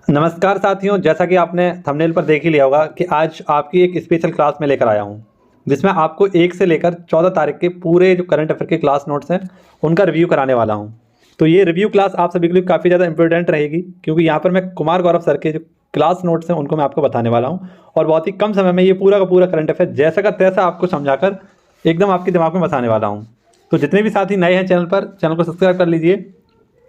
नमस्कार साथियों, जैसा कि आपने थंबनेल पर देख ही लिया होगा कि आज आपकी एक स्पेशल क्लास में लेकर आया हूं, जिसमें आपको 1 से लेकर 14 तारीख के पूरे जो करंट अफेयर के क्लास नोट्स हैं उनका रिव्यू कराने वाला हूं। तो ये रिव्यू क्लास आप सभी के लिए काफ़ी ज़्यादा इंपॉर्टेंट रहेगी, क्योंकि यहाँ पर मैं कुमार गौरव सर के जो क्लास नोट्स हैं उनको मैं आपको बताने वाला हूँ और बहुत ही कम समय में ये पूरा का पूरा करंट अफेयर जैसा का तैसा आपको समझाकर एकदम आपके दिमाग में बसाने वाला हूँ। तो जितने भी साथी नए हैं चैनल को सब्सक्राइब कर लीजिए,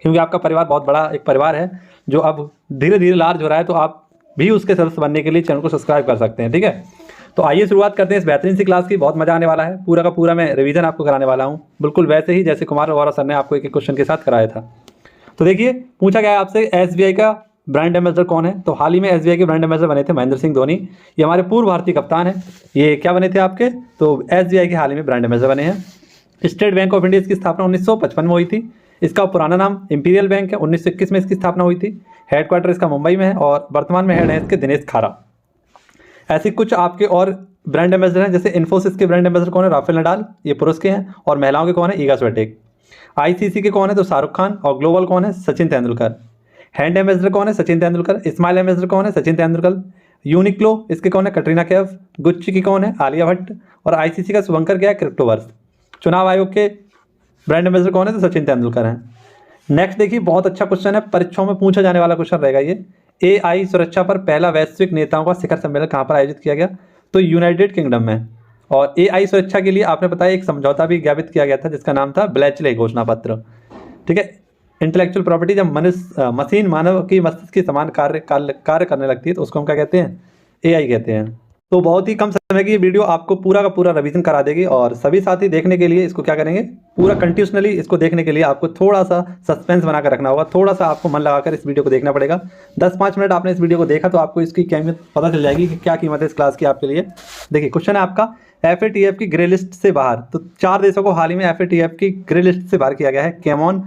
क्योंकि आपका परिवार बहुत बड़ा एक परिवार है जो अब धीरे धीरे लार्ज हो रहा है। तो आप भी उसके सदस्य बनने के लिए चैनल को सब्सक्राइब कर सकते हैं, ठीक है। तो आइए शुरुआत करते हैं इस बेहतरीन सी क्लास की। बहुत मजा आने वाला है, पूरा का पूरा मैं रिवीजन आपको कराने वाला हूँ, बिल्कुल वैसे ही जैसे कुमार गौरव सर ने आपको एक एक क्वेश्चन के साथ कराया था। तो देखिए, पूछा गया है आपसे एसबीआई का ब्रांड एम्बेसडर कौन है। तो हाल ही में एसबीआई के ब्रांड एम्बेसडर बने थे महेंद्र सिंह धोनी। ये हमारे पूर्व भारतीय कप्तान हैं। ये क्या बने थे आपके, तो एसबीआई के हाल ही में ब्रांड एम्बेसडर बने हैं। स्टेट बैंक ऑफ इंडिया की स्थापना 1955 में हुई थी। इसका पुराना नाम इंपीरियल बैंक है। 1921 में इसकी स्थापना हुई थी। हेडक्वार्टर इसका मुंबई में है और वर्तमान में हेड है इसके दिनेश खारा। ऐसे कुछ आपके और ब्रांड एम्बेसडर हैं, जैसे इन्फोसिस के ब्रांड एम्बेसडर कौन है, राफेल नडाल, ये पुरुष के हैं। और महिलाओं के कौन है, ईगा स्वियाटेक। आईसीसी के कौन है, तो शाहरुख खान। और ग्लोबल कौन है, सचिन तेंदुलकर। हैंड एम्बेसडर कौन है, सचिन तेंदुलकर। स्माइल एम्बेसडर कौन है, सचिन तेंदुलकर। यूनिक्लो इसके कौन है, कटरीना कैफ। गुच्ची की कौन है, आलिया भट्ट। और आईसीसी का शुभंकर क्या है, क्रिप्टोवर्स। चुनाव आयोग के ब्रांड एम्बेसडर कौन है, तो सचिन तेंदुलकर हैं। नेक्स्ट देखिए, बहुत अच्छा क्वेश्चन है, परीक्षाओं में पूछा जाने वाला क्वेश्चन रहेगा ये। एआई सुरक्षा पर पहला वैश्विक नेताओं का शिखर सम्मेलन कहाँ पर आयोजित किया गया, तो यूनाइटेड किंगडम में। और एआई सुरक्षा के लिए आपने बताया एक समझौता भी ज्ञापित किया गया था, जिसका नाम था ब्लेचले घोषणा पत्र, ठीक है। इंटेलेक्चुअल प्रॉपर्टी, जब मशीन मानव की मस्तिष्क के समान कार्य करने लगती है तो उसको हम क्या कहते हैं, एआई कहते हैं। तो बहुत ही कम समय की ये वीडियो आपको पूरा का पूरा रिवीजन करा देगी। और सभी साथी देखने के लिए इसको क्या करेंगे, पूरा कंटिन्यूसली इसको देखने के लिए आपको थोड़ा सा सस्पेंस बनाकर रखना होगा, थोड़ा सा आपको मन लगाकर इस वीडियो को देखना पड़ेगा। 10-5 मिनट आपने इस वीडियो को देखा तो आपको इसकी कीमत पता चल जाएगी कि क्या कीमत है इस क्लास की आपके लिए। देखिए, क्वेश्चन है आपका, एफएटीएफ की ग्रे लिस्ट से बाहर। तो 4 देशों को हाल ही में एफएटीएफ की ग्रे लिस्ट से बाहर किया गया है, कैमोन,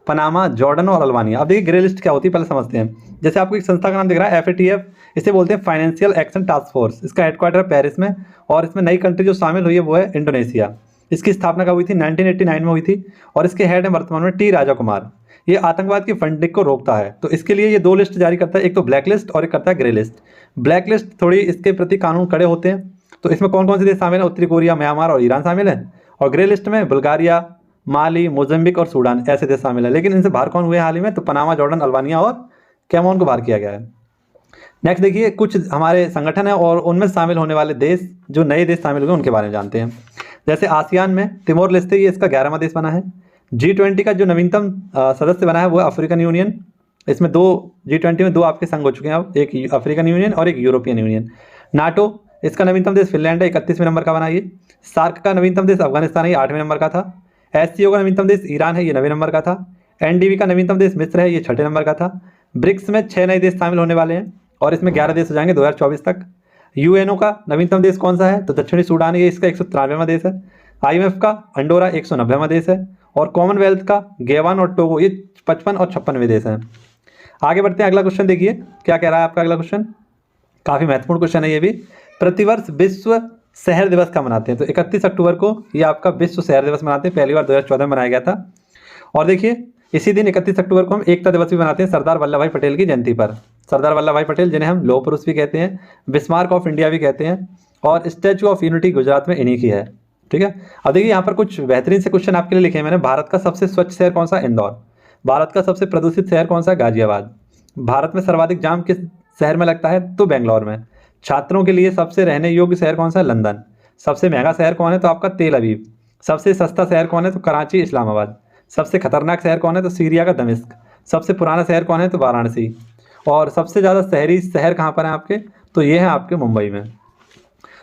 पनामा, जॉर्डन और अल्बानिया। अब देखिए, ग्रे लिस्ट क्या होती है पहले समझते हैं। जैसे आपको एक संस्था का नाम दिख रहा है एफएटीएफ, इसे बोलते हैं फाइनेंशियल एक्शन टास्क फोर्स। इसका हेडक्वार्टर है पेरिस में और इसमें नई कंट्री जो शामिल हुई है वो है इंडोनेशिया। इसकी स्थापना कब हुई थी, 1989 में हुई थी। और इसके हेड है वर्तमान में टी राजा कुमार। ये आतंकवाद की फंडिंग को रोकता है। तो इसके लिए ये 2 लिस्ट जारी करता है, एक तो ब्लैक लिस्ट और एक करता है ग्रे लिस्ट। ब्लैक लिस्ट थोड़ी इसके प्रति कानून कड़े होते हैं। तो इसमें कौन कौन से देश शामिल है, उत्तरी कोरिया, म्यांमार और ईरान शामिल है। और ग्रे लिस्ट में बुल्गारिया, माली, मोजम्बिक और सूडान ऐसे देश शामिल है। लेकिन इनसे बाहर कौन हुए हाल ही में, तो पनामा, जॉर्डन, अल्बानिया और कैमोन को बाहर किया गया है। नेक्स्ट देखिए, कुछ हमारे संगठन है और उनमें शामिल होने वाले देश, जो नए देश शामिल हुए उनके बारे में जानते हैं। जैसे आसियान में तिमोर लेस्ते, ये इसका 11वां देश बना है। G20 का जो नवीनतम सदस्य बना है वो है अफ्रीकन यूनियन। इसमें G20 में 2 आपके संघ हो चुके हैं अब, एक अफ्रीकन यूनियन और एक यूरोपियन यूनियन। नाटो, इसका नवीनतम देश फिनलैंड है, 31वें नंबर का बना ये। सार्क का नवीनतम देश अफगानिस्तान है, ये 8वें नंबर का था। एससीओ का नवीनतम देश ईरान है, ये 9वें नंबर का था। एनडीबी का नवीनतम देश मिस्र है, ये 6ठे नंबर का था। ब्रिक्स में 6 नए देश शामिल होने वाले हैं और इसमें 11 देश हो जाएंगे 2024 तक। यूएनओ का नवीनतम देश कौन सा है, तो दक्षिणी सूडान, ये इसका 193वां देश है। आईएमएफ का अंडोरा 190वां देश है। और कॉमनवेल्थ का गेवान और टोगो, ये 55 और 56वें देश हैं। आगे बढ़ते हैं, अगला क्वेश्चन देखिए क्या कह रहा है आपका अगला क्वेश्चन, काफ़ी महत्वपूर्ण क्वेश्चन है ये भी। प्रतिवर्ष विश्व शहर दिवस का मनाते हैं, तो 31 अक्टूबर को ये आपका विश्व शहर दिवस मनाते हैं। पहली बार 2014 में मनाया गया था। और देखिए, इसी दिन 31 अक्टूबर को हम एकता दिवस भी मनाते हैं, सरदार वल्लभ भाई पटेल की जयंती पर। सरदार वल्लभ भाई पटेल, जिन्हें हम लौह पुरुष भी कहते हैं, बिस्मार्क ऑफ इंडिया भी कहते हैं, और स्टैचू ऑफ यूनिटी गुजरात में इन्हीं की है, ठीक है। अब देखिए, यहाँ पर कुछ बेहतरीन से क्वेश्चन आपके लिए लिखे हैं मैंने। भारत का सबसे स्वच्छ शहर कौन सा, इंदौर। भारत का सबसे प्रदूषित शहर कौन सा, गाजियाबाद। भारत में सर्वाधिक जाम किस शहर में लगता है, तो बेंगलोर में। छात्रों के लिए सबसे रहने योग्य शहर कौन सा है, लंदन। सबसे महंगा शहर कौन है, तो आपका तेल अवीव। सबसे सस्ता शहर कौन है, तो कराची, इस्लामाबाद। सबसे खतरनाक शहर कौन है, तो सीरिया का दमिश्क। सबसे पुराना शहर कौन है, तो वाराणसी। और सबसे ज़्यादा शहरी शहर कहाँ पर हैं आपके, तो ये हैं आपके मुंबई में।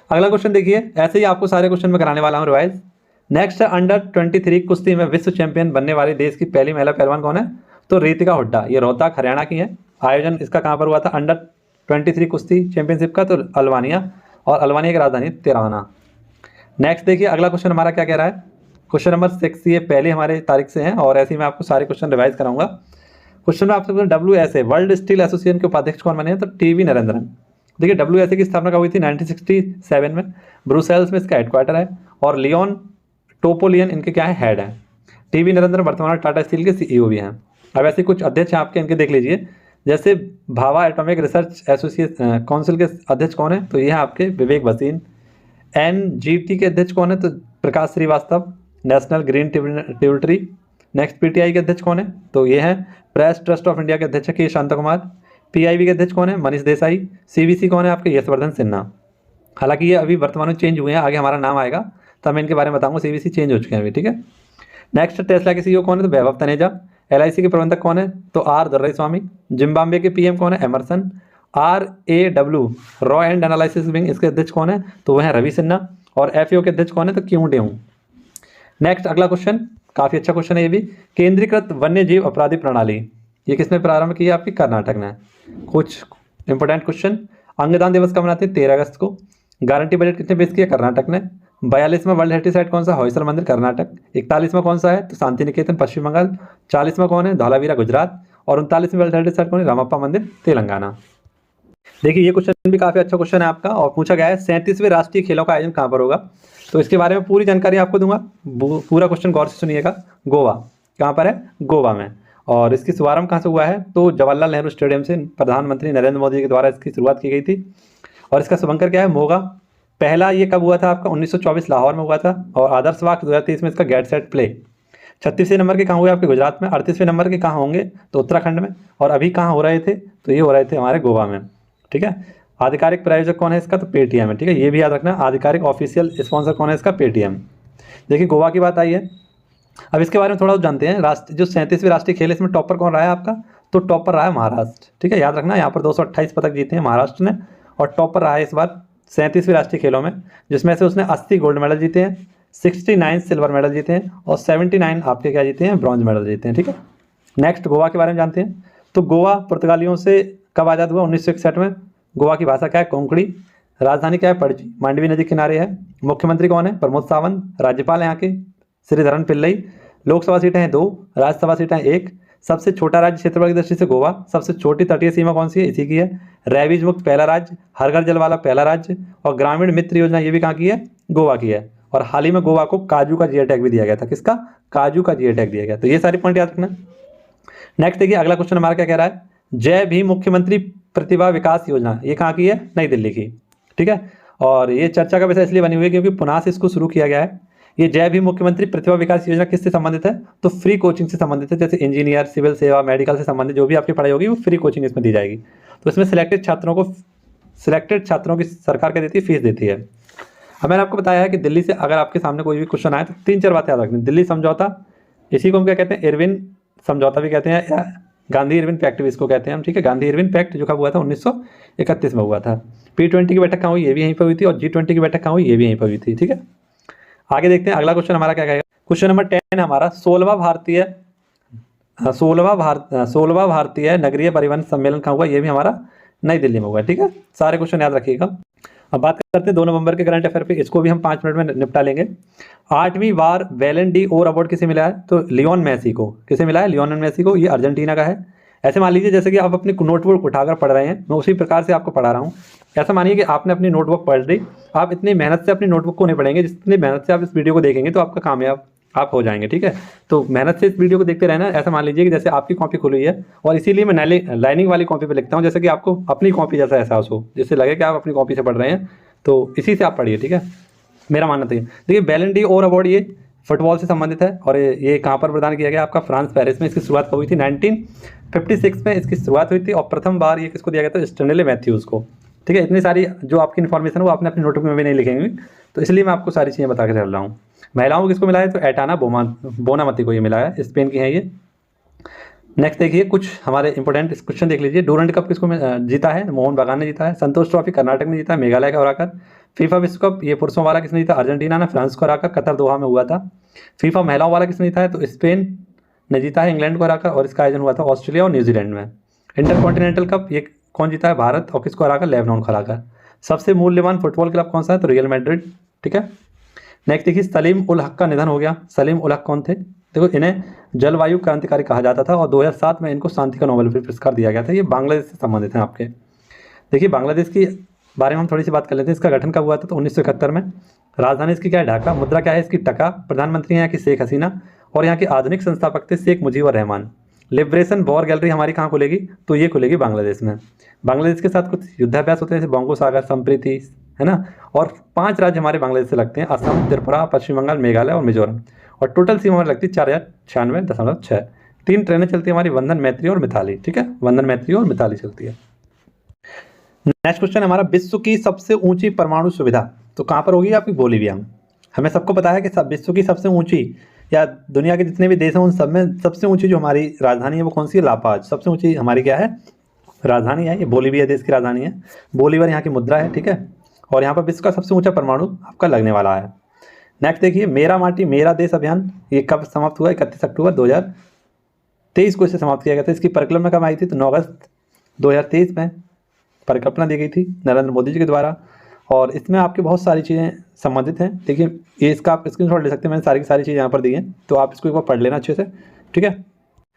अगला क्वेश्चन देखिए, ऐसे ही आपको सारे क्वेश्चन में कराने वाला हूँ रिवाइज। नेक्स्ट है, अंडर 23 कुश्ती में विश्व चैंपियन बनने वाली देश की पहली महिला पहलवान कौन है, तो रितिका हुड्डा। ये रोहतक हरियाणा की है। आयोजन इसका कहाँ पर हुआ था, अंडर 23 कुश्ती चैंपियनशिप का, तो अल्बानिया। और अल्बानिया की राजधानी तिराना। नेक्स्ट देखिए, अगला क्वेश्चन हमारा क्या कह रहा है, क्वेश्चन नंबर 6, ये पहले हमारे तारीख से हैं और ऐसे ही मैं आपको सारे क्वेश्चन रिवाइज कराऊंगा। क्वेश्चन में आपसे WSA वर्ल्ड स्टील एसोसिएशन के उपाध्यक्ष कौन बने हैं, तो टीवी नरेंद्रन। देखिए, WSA की स्थापना कब हुई थी, 1967 में। ब्रुसेल्स में इसका हेडक्वार्टर है और लियोन टोपोलियन इनके क्या है, हेड है। टीवी नरेंद्रन वर्तमान टाटा स्टील के CEO भी हैं। अब ऐसे कुछ अध्यक्ष हैं आपके, इनके देख लीजिए। जैसे Bhabha atomic research association council के अध्यक्ष कौन है, तो ये है आपके विवेक भसीन। NGT के अध्यक्ष कौन है, तो Prakash Shrivastava, national green tributary. Next PTI के अध्यक्ष कौन है, तो ये है प्रेस ट्रस्ट ऑफ इंडिया के अध्यक्ष के शांता कुमार। PIB के अध्यक्ष कौन है, मनीष देसाई। CBC कौन है आपके, यशवर्धन सिन्हा। हालांकि ये अभी वर्तमान में चेंज हुए हैं, आगे हमारा नाम आएगा तब मैं इनके बारे में बताऊंगा। CBC चेंज हो चुके हैं अभी, ठीक है। नेक्स्ट टेस्ला के CEO कौन है, तो वैभव तनेजा। LIC के प्रबंधक कौन है, तो R दोराईस्वामी। जिम्बाब्वे के PM कौन है, एमरसन। RAW रॉ एंड एनालिसिस विंग, इसके अध्यक्ष कौन है, तो वह है रवि सिन्हा। और FAO के अध्यक्ष कौन है, तो क्यों डेऊ। नेक्स्ट अगला क्वेश्चन, काफ़ी अच्छा क्वेश्चन है ये भी। केंद्रीकृत वन्य जीव अपराधी प्रणाली ये किसने प्रारंभ की है, आपकी कर्नाटक ने। कुछ इंपॉर्टेंट क्वेश्चन, अंगदान दिवस कब मनाते हैं, 13 अगस्त को। गारंटी बजट किसने पेश किया, कर्नाटक ने। 42वां वर्ल्ड हेरिटेज साइट कौन सा, होयसल मंदिर कर्नाटक। 41वां कौन सा है, तो शांति निकेतन पश्चिम बंगाल। 40वां कौन है, धौलावीरा गुजरात। और 39वीं वर्ल्ड हेरिटेज साइट कौन है, रामप्पा मंदिर तेलंगाना। देखिए ये क्वेश्चन भी काफ़ी अच्छा क्वेश्चन है आपका, और पूछा गया है 37वें राष्ट्रीय खेलों का आयोजन कहाँ पर होगा, तो इसके बारे में पूरी जानकारी आपको दूंगा। पूरा क्वेश्चन गौर से सुनिएगा। गोवा, कहाँ पर है, गोवा में। और इसकी शुभारंभ कहाँ से हुआ है, तो जवाहरलाल नेहरू स्टेडियम से प्रधानमंत्री नरेंद्र मोदी के द्वारा इसकी शुरुआत की गई थी। और इसका शुभंकर क्या है, मोगा। पहला ये कब हुआ था आपका, 1924 लाहौर में हुआ था। और आदर्श वाक 2023 में इसका गेट सेट प्ले। 36वें नंबर के कहाँ हुए आपके, गुजरात में। 38वें नंबर के कहाँ होंगे, तो उत्तराखंड में। और अभी कहाँ हो रहे थे, तो ये हो रहे थे हमारे गोवा में, ठीक है। आधिकारिक प्रायोजक कौन है इसका, तो पेटीएम है, ठीक है। ये भी याद रखना, आधिकारिक ऑफिशियल स्पॉन्सर कौन है इसका, पेटीएम। देखिए गोवा की बात आई है, अब इसके बारे में थोड़ा जानते हैं। जो 37वें राष्ट्रीय खेल, इसमें टॉपर कौन रहा है आपका, तो टॉपर रहा है महाराष्ट्र, ठीक है। याद रखना, यहाँ पर 228 पदक जीते हैं महाराष्ट्र ने, और टॉपर रहा है इस बार 37वें राष्ट्रीय खेलों में, जिसमें से उसने 80 गोल्ड मेडल जीते हैं, 69 सिल्वर मेडल जीते हैं, और 79 आपके क्या जीते हैं, ब्रॉन्ज मेडल जीते हैं, ठीक है। नेक्स्ट गोवा के बारे में जानते हैं। तो गोवा पुर्तगालियों से कब आज़ाद हुआ, 1961 में। गोवा की भाषा क्या है, कोंकणी। राजधानी क्या है, पणजी, मांडवी नदी किनारे है। मुख्यमंत्री कौन है, प्रमोद सावंत। राज्यपाल यहाँ के श्रीधरन पिल्लई। लोकसभा सीटें हैं 2, राज्यसभा सीटें 1। सबसे छोटा राज्य क्षेत्रफल की दृष्टि से गोवा। सबसे छोटी तटीय सीमा कौन सी है, इसी की है। रैबीज मुक्त पहला राज्य, हर घर जल वाला पहला राज्य। और ग्रामीण मित्र योजना ये भी कहाँ की है, गोवा की है। और हाल ही में गोवा को काजू का GI टैग भी दिया गया था, किसका, काजू का GI टैग दिया गया। तो ये सारी पॉइंट याद रखना। नेक्स्ट देखिए अगला क्वेश्चन हमारा क्या कह रहा है, जय भीम मुख्यमंत्री प्रतिभा विकास योजना ये कहाँ की है, नई दिल्ली की, ठीक है। और ये चर्चा का विषय इसलिए बनी हुई है क्योंकि पुनः से इसको शुरू किया गया है। ये जय भीम मुख्यमंत्री प्रतिभा विकास योजना किससे संबंधित है, तो फ्री कोचिंग से संबंधित है। जैसे इंजीनियर, सिविल सेवा, मेडिकल से संबंधित जो भी आपकी पढ़ाई होगी वो फ्री कोचिंग इसमें दी जाएगी। तो इसमें सिलेक्टेड छात्रों की सरकार क्या देती है, फीस देती है। अब मैंने आपको बताया है कि दिल्ली से अगर आपके सामने कोई भी क्वेश्चन आए तो 3-4 बातें याद रखनी। दिल्ली समझौता, इसी को हम क्या कहते हैं, इरविन समझौता भी कहते हैं, या गांधी इरविन पैक्ट भी इसको कहते हैं हम, ठीक है। गांधी इरविन पैक्ट जो कब हुआ था, 1931 में हुआ था। P20 की बैठक कहाँ हुई, ये भी यहीं पर हुई थी। और G20 की बैठक कहाँ हुई, ये भी यहीं पर हुई थी, ठीक है। आगे देखते हैं अगला क्वेश्चन हमारा क्या कहेगा। क्वेश्चन नंबर 10 हमारा 16वां भारतीय नगरीय परिवहन सम्मेलन कहाँ हुआ, ये भी हमारा नई दिल्ली में हुआ, ठीक है। सारे क्वेश्चन याद रखिएगा। अब बात करते हैं 2 नवंबर के करंट अफेयर पे, इसको भी हम 5 मिनट में निपटा लेंगे। 8वीं बार वेलन डी ओर अवार्ड किसे मिला है, तो लियोन मेसी को। किसे मिला है, लियोन मेसी को। ये अर्जेंटीना का है। ऐसे मान लीजिए जैसे कि आप अपनी नोटबुक उठाकर पढ़ रहे हैं, मैं उसी प्रकार से आपको पढ़ा रहा हूँ। ऐसा मानिए कि आपने अपनी नोटबुक पढ़ ली, आप इतनी मेहनत से अपनी नोटबुक को नहीं पढ़ेंगे जितनी मेहनत से आप इस वीडियो को देखेंगे तो आपका कामयाब आप हो जाएंगे, ठीक है। तो मेहनत से इस वीडियो को देखते रहना। ऐसा मान लीजिए कि जैसे आपकी कॉपी खुली हुई है, और इसीलिए मैं लाइनिंग वाली कॉपी पे लिखता हूँ, जैसे कि आपको अपनी कॉपी जैसा एहसास हो, जिससे लगे कि आप अपनी कॉपी से पढ़ रहे हैं, तो इसी से आप पढ़िए, ठीक है। मेरा मानना था। देखिए वेलन डी ओर अवार्ड ये फुटबॉल से संबंधित है, और ये कहाँ पर प्रदान किया गया, आपका फ्रांस पेरिस में इसकी शुरुआत हुई थी। 1956 में इसकी शुरुआत हुई थी, और प्रथम बार ये किसको दिया गया था, स्टैनले मैथ्यूज़ को, ठीक है। इतनी सारी जो आपकी इन्फॉर्मेशन है वो आपने अपनी नोटबुक में भी नहीं लिखेंगे, तो इसलिए मैं आपको सारी चीज़ें बता के चल रहा हूँ। महिलाओं को किसको मिला है, तो एटाना बोनामती को ये मिला है, स्पेन की है ये। नेक्स्ट देखिए कुछ हमारे इंपॉर्टेंट क्वेश्चन देख लीजिए। डूरंड कप किसको जीता है, मोहन बागान ने जीता है। संतोष ट्रॉफी कर्नाटक ने जीता है, मेघालय का हराकर। फीफा विश्व कप ये पुरुषों वाला किसने जीता, अर्जेंटीना ने फ्रांस को हराकर, कतर दोहा में हुआ था। फीफा महिलाओं वाला किसने जीता है, तो स्पेन ने जीता है इंग्लैंड को हराकर, और इसका आयोजन हुआ था ऑस्ट्रेलिया और न्यूजीलैंड में। इंटरकॉन्टिनेंटल कप ये कौन जीता है, भारत, और किसको हराकर, लेबनान को हराकर। सबसे मूल्यवान फुटबॉल क्लब कौन सा है, तो रियल मैड्रिड, ठीक है। नेक्स्ट देखिए सलीम उल हक का निधन हो गया। सलीम उल हक कौन थे, देखो इन्हें जलवायु क्रांतिकारी कहा जाता था, और 2007 में इनको शांति का नोबेल पुरस्कार दिया गया था। ये बांग्लादेश से संबंधित हैं आपके। देखिए बांग्लादेश की बारे में हम थोड़ी सी बात कर लेते हैं। इसका गठन कब हुआ था, तो 1971 में। राजधानी इसकी क्या है, ढाका। मुद्रा क्या है इसकी, टका। प्रधानमंत्री हैं यहाँ की शेख हसीना, और यहाँ के आधुनिक संस्थापक थे Sheikh Mujibur Rahman. Liberation war gallery हमारी कहाँ खुलेगी, तो ये खुलेगी बांग्लादेश में। बांग्लादेश के साथ कुछ युद्धाभ्यास होते हैं जैसे बंगो सागर, संप्रीति, है ना। और 5 राज्य हमारे बांग्लादेश से लगते हैं, असम, त्रिपुरा, पश्चिम बंगाल, मेघालय और मिजोरम। और टोटल सीमा हमारी लगती है 4096.6। 3 ट्रेनें चलती है हमारी, वंदन, मैत्री और मिताली, ठीक है, वंदन, मैत्री और मिताली चलती है। नेक्स्ट क्वेश्चन हमारा, विश्व की सबसे ऊंची परमाणु सुविधा तो कहाँ पर होगी, आपकी बोलीविया में। हमें सबको पता है कि विश्व की सबसे ऊंची या दुनिया के जितने भी देश हैं उन सब में सबसे ऊंची जो हमारी राजधानी है वो कौन सी है, लापाज। सबसे ऊंची हमारी क्या है, राजधानी है, ये बोलीविया देश की राजधानी है। बोलीविया यहाँ की मुद्रा है, ठीक है। और यहाँ पर विश्व का सबसे ऊंचा परमाणु आपका लगने वाला है। नेक्स्ट देखिए, मेरा माटी मेरा देश अभियान ये कब समाप्त हुआ, 31 अक्टूबर 2023 को इसे समाप्त किया गया था। इसकी परिकल्पना कब आई थी, तो 9 अगस्त 2023 में परिकल्पना दी गई थी नरेंद्र मोदी जी के द्वारा। और इसमें आपकी बहुत सारी चीज़ें संबंधित हैं, देखिए ये इसका आप स्क्रीनशॉट ले सकते हैं, मैंने सारी की सारी चीज़ें यहाँ पर दी हैं, तो आप इसको एक बार पढ़ लेना अच्छे से, ठीक है।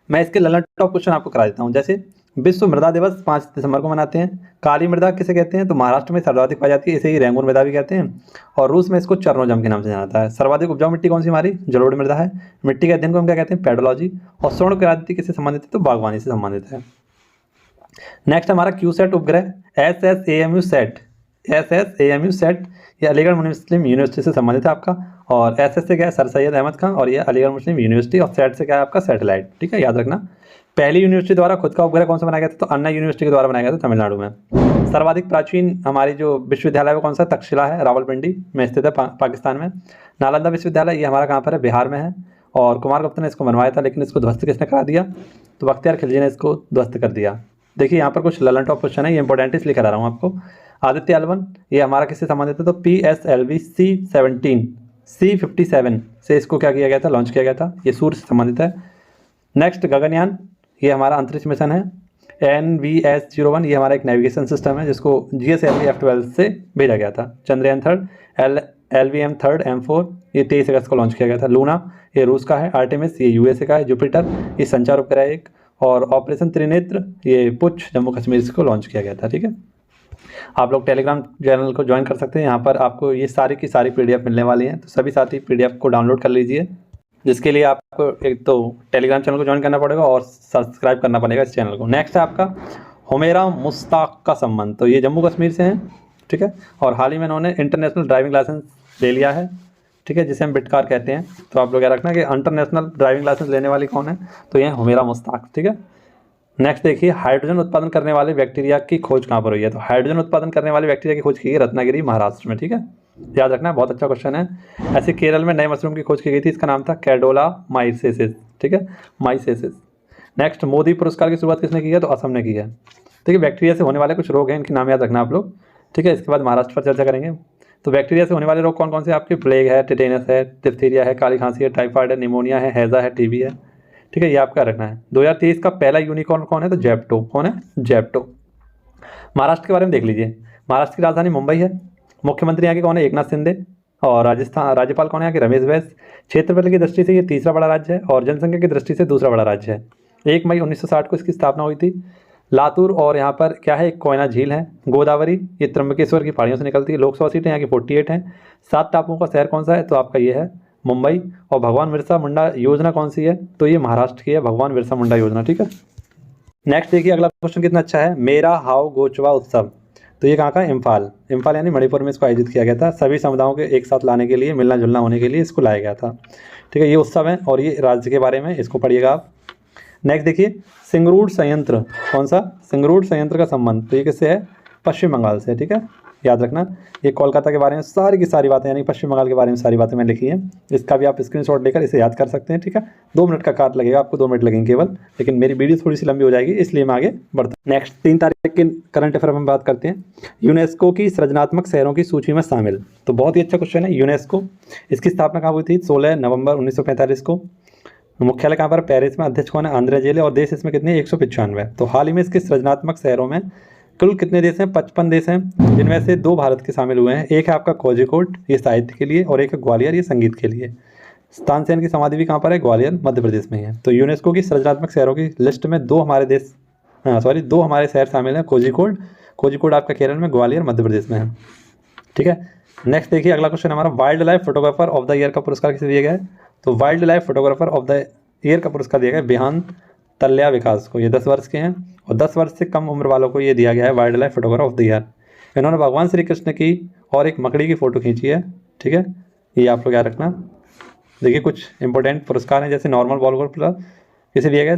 मैं इसके ललन टॉप क्वेश्चन आपको करा देता हूँ। जैसे विश्व मृदा दिवस 5 दिसंबर को मनाते हैं। काली मृदा किसे कहते हैं, तो महाराष्ट्र में सर्वाधिक पाई जाती है, इसे ही रेंगून मृदा भी कहते हैं। और रूस में इसको चरनोजम के नाम से जाना जाता है। सर्वाधिक उपजाऊ मिट्टी कौन सी हमारी, जलोढ़ मृदा है। मिट्टी के अध्ययन को हम क्या कहते हैं, पेडोलॉजी। और स्वर्ण क्रांति किससे संबंधित है, तो बागवानी से संबंधित है। नेक्स्ट हमारा क्यूसेट उपग्रह SSAMU सेट, SSAMU सेट ये अलीगढ़ मुस्लिम यूनिवर्सिटी से संबंधित है आपका। और SS से क्या है, सर सैयद अहमद खान, और ये अलीगढ़ मुस्लिम यूनिवर्सिटी। और सेट से क्या है आपका, सैटेलाइट, ठीक है, याद रखना। पहली यूनिवर्सिटी द्वारा खुद का उपग्रह कौन सा बनाया गया था, तो अन्ना यूनिवर्सिटी के द्वारा बनाया गया था तमिलनाडु में। सर्वाधिक प्राचीन हमारी जो विश्वविद्यालय है वो कौन सा, तक्षशिला है, रावलपिंडी में स्थित है, पाकिस्तान में। नालंदा विश्वविद्यालय ये हमारा कहाँ पर है, बिहार में है। और कुमार गुप्ता ने इसको बनवाया था, लेकिन इसको ध्वस्त किसने करा दिया, तो बख्तियार खिलजी ने इसको ध्वस्त कर दिया। देखिए यहाँ पर कुछ ललन टॉप क्वेश्चन है, ये इंपॉर्टेंट इसलिए करा रहा हूँ आपको। आदित्य एल1 ये हमारा किससे संबंधित है, तो PSLV C57 से इसको क्या किया गया था, लॉन्च किया गया था, ये सूर्य से संबंधित है। नेक्स्ट गगनयान ये हमारा अंतरिक्ष मिशन है। NVS-01 ये हमारा एक नेविगेशन सिस्टम है जिसको GSLV F12 से भेजा गया था। चंद्रयान 3 LVM 3 M4 ये 23 अगस्त को लॉन्च किया गया था। लूना ये रूस का है। आर्टेमिस ये USA का है। जुपिटर ये संचार उपग्रह एक। और ऑपरेशन त्रिनेत्र ये पुंछ जम्मू कश्मीर को लॉन्च किया गया था, ठीक है। आप लोग टेलीग्राम चैनल को ज्वाइन कर सकते हैं, यहाँ पर आपको ये सारी की सारी PDF मिलने वाली हैं, तो सभी साथी PDF को डाउनलोड कर लीजिए, जिसके लिए आपको एक तो टेलीग्राम चैनल को ज्वाइन करना पड़ेगा और सब्सक्राइब करना पड़ेगा इस चैनल को। नेक्स्ट है आपका हुमैरा मुश्ताक का संबंध, तो ये जम्मू कश्मीर से हैं, ठीक है। और हाल ही में इन्होंने इंटरनेशनल ड्राइविंग लाइसेंस ले लिया है, ठीक है, जिसे हम बिटकार कहते हैं। तो आप लोग याद रखना कि इंटरनेशनल ड्राइविंग लाइसेंस लेने वाली कौन है, तो ये हुमैरा मुश्ताक, ठीक है। नेक्स्ट देखिए, हाइड्रोजन उत्पादन करने वाले बैक्टीरिया की खोज कहाँ पर हुई है, तो हाइड्रोजन उत्पादन करने वाले बैक्टीरिया की खोज की गई रत्नागिरी महाराष्ट्र में, ठीक है, याद रखना, बहुत अच्छा क्वेश्चन है। ऐसे केरल में नए मशरूम की खोज की गई थी, इसका नाम था कैडोला माइसेसिस, ठीक है, माइसेसिस। नेक्स्ट, मोदी पुरस्कार की शुरुआत किसने की है, तो असम ने की है। देखिए बैक्टीरिया से होने वाले कुछ रोग हैं, इनके नाम याद रखना आप लोग, ठीक है। इसके बाद महाराष्ट्र पर चर्चा करेंगे। तो बैक्टीरिया से होने वाले रोग कौन कौन से आपके, प्लेग है, टिटेनस है, डिप्थीरिया है, काली खांसी है, टाइफाइड है, निमोनिया है, हैजा है, TB है, ठीक है, ये आपका रखना है। 2023 का पहला यूनिकॉर्न कौन है, तो जेप्टो, कौन है, जेप्टो। महाराष्ट्र के बारे में देख लीजिए, महाराष्ट्र की राजधानी मुंबई है। मुख्यमंत्री यहाँ के कौन है, एकनाथ शिंदे। और राजस्थान राज्यपाल कौन है यहाँ के, रमेश बैस। क्षेत्रफल की दृष्टि से ये तीसरा बड़ा राज्य है और जनसंख्या की दृष्टि से दूसरा बड़ा राज्य है। 1 मई 1960 को इसकी स्थापना हुई थी। लातूर और यहाँ पर क्या है, एक कोयना झील है। गोदावरी ये त्र्यंबकेश्वर की पहाड़ियों से निकलती है। लोकसभा सीटें यहाँ की 48 हैं। 7 टापुओं का शहर कौन सा है, तो आपका ये है मुंबई। और भगवान बिरसा मुंडा योजना कौन सी है, तो ये महाराष्ट्र की है, भगवान बिरसा मुंडा योजना, ठीक है। नेक्स्ट देखिए अगला क्वेश्चन कितना अच्छा है, मेरा हाव गोचवा उत्सव, तो ये कहाँ का, इम्फाल, इम्फाल यानी मणिपुर में इसको आयोजित किया गया था। सभी समुदायों के एक साथ लाने के लिए, मिलना जुलना होने के लिए इसको लाया गया था, ठीक है। ये उत्सव है और ये राज्य के बारे में, इसको पढ़िएगा आप। नेक्स्ट देखिए, सिंगरूड संयंत्र, कौन सा, सिंगरूड संयंत्र का संबंध, तो ये किससे है, पश्चिम बंगाल से, ठीक है, याद रखना। ये कोलकाता के बारे में सारी की सारी बातें, यानी पश्चिम बंगाल के बारे में सारी बातें मैंने लिखी हैं। इसका भी आप स्क्रीनशॉट लेकर इसे याद कर सकते हैं, ठीक है। 2 मिनट का कार्य लगेगा आपको, 2 मिनट लगेंगे केवल, लेकिन मेरी वीडियो थोड़ी सी लंबी हो जाएगी, इसलिए मैं आगे बढ़ता हूँ। नेक्स्ट 3 तारीख के करंट अफेयर में बात करते हैं। यूनेस्को की सृजनात्मक शहरों की सूची में शामिल, तो बहुत ही अच्छा क्वेश्चन है। यूनेस्को इसकी स्थापना कहाँ हुई थी, 16 नवंबर 1945 को। मुख्यालय कहाँ पर, पेरिस में। अध्यक्ष कौन है, आंद्रे जेले। और देश इसमें कितने, 195। तो हाल ही में इसके सृजनात्मक शहरों में कुल कितने देश हैं, 55 देश हैं, जिनमें से 2 भारत के शामिल हुए हैं। एक है आपका कोझिकोड, ये साहित्य के लिए, और एक है ग्वालियर, ये संगीत के लिए। तानसेन की समाधि भी कहाँ पर है, ग्वालियर मध्य प्रदेश में ही है। तो यूनेस्को की सृजनात्मक शहरों की लिस्ट में 2 हमारे देश, 2 हमारे शहर शामिल हैं, कोझिकोड आपका केरल में, ग्वालियर मध्य प्रदेश में है, ठीक है। नेक्स्ट देखिए अगला क्वेश्चन हमारा, wild life photographer of the year का पुरस्कार किसे दिया गया है, तो wild life photographer of the year का पुरस्कार दिया गया बिहान तल्या विकास को, ये 10 वर्ष के हैं, और 10 वर्ष से कम उम्र वालों को ये दिया गया है wild life photograph of the year. इन्होंने भगवान श्री कृष्ण की और एक मकड़ी की फ़ोटो खींची है, ठीक है, ये आप लोग याद रखना। देखिए कुछ इंपॉर्टेंट पुरस्कार हैं, जैसे नॉर्मल बॉलगोल्ड प्लस किसे दिया गया,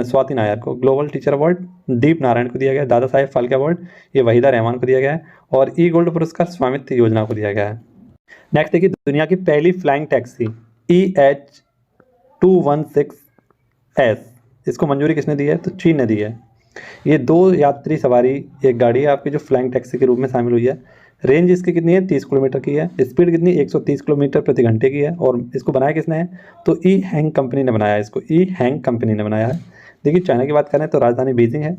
स्वाति नायर को। ग्लोबल टीचर अवार्ड दीप नारायण को दिया गया। दादा साहेब फाल्के अवार्ड ये वहीदा रहमान को दिया गया है, और ई गोल्ड पुरस्कार स्वामित्व योजना को दिया गया है। नेक्स्ट देखिए, दुनिया की पहली फ्लाइंग टैक्सी EH216S, इसको मंजूरी किसने दी है, तो चीन ने दी है। ये 2 यात्री सवारी एक गाड़ी है आपकी जो फ्लाइंग टैक्सी के रूप में शामिल हुई है। रेंज इसकी कितनी है, 30 किलोमीटर की है। स्पीड कितनी, 130 किलोमीटर प्रति घंटे की है। और इसको बनाया किसने है, तो ई हैंग कंपनी ने बनाया है इसको, ई हैंग कंपनी ने बनाया है। देखिए चाइना की बात करें तो राजधानी बीजिंग है।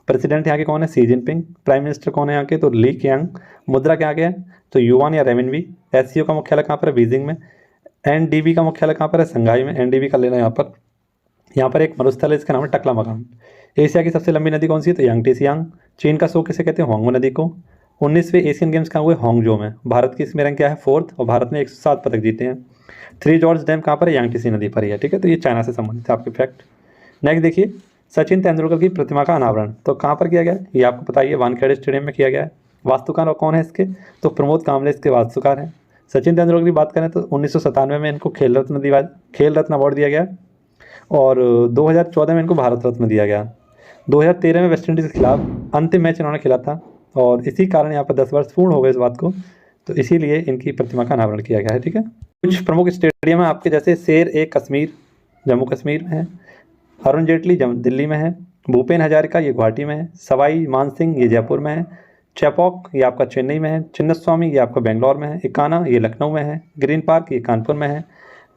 प्रेसिडेंट यहाँ के कौन है, शी जिनपिंग। प्राइम मिनिस्टर कौन है यहाँ के, तो ली क्यांग। मुद्रा क्या है, तो युआन या रेमिनबी। SCO का मुख्यालय कहाँ पर है, बीजिंग में। NDB का मुख्यालय कहाँ पर है, संघाई में। NDB का लेना यहाँ पर एक मरुस्थल है, इसका नाम है टकला मकान। एशिया की सबसे लंबी नदी कौन सी है, तो यांगटी सियांग। चीन का शो किसे कहते हैं, होंगो नदी को। 19वें एशियन गेम्स कहाँ हुए, हांगझो में। भारत की इसमें रैंक क्या है, 4th, और भारत ने 107 पदक जीते हैं। 3 जॉर्ज डैम कहाँ पर है, यांगटी नदी पर ही है, ठीक है। तो ये चाइना से संबंधित है आपके फैक्ट। नेक्स्ट देखिए, सचिन तेंदुलकर की प्रतिमा का अनावरण तो कहाँ पर किया गया है, ये आपको पता ही है, वानखेड़े स्टेडियम में किया गया है। वास्तुकार और कौन है इसके, तो प्रमोद कामले इसके वास्तुकार हैं। सचिन तेंदुलकर की बात करें तो 1997 में इनको खेल रत्न अवार्ड दिया गया, और 2014 में इनको भारत रत्न दिया गया। 2013 में वेस्टइंडीज़ के खिलाफ अंतिम मैच इन्होंने खेला था, और इसी कारण यहाँ पर 10 वर्ष पूर्ण हो गए इस बात को, तो इसीलिए इनकी प्रतिमा का अनावरण किया गया है, ठीक है। कुछ प्रमुख स्टेडियम है आपके, जैसे शेर-ए-कश्मीर जम्मू कश्मीर में है, अरुण जेटली दिल्ली में है, भूपेन हजारिका ये गुवाहाटी में है, सवाई मानसिंह ये जयपुर में है, चैपॉक ये आपका चेन्नई में है, चिन्नस्वामी ये आपका बेंगलोर में है, इकाना ये लखनऊ में है, ग्रीन पार्क ये कानपुर में है,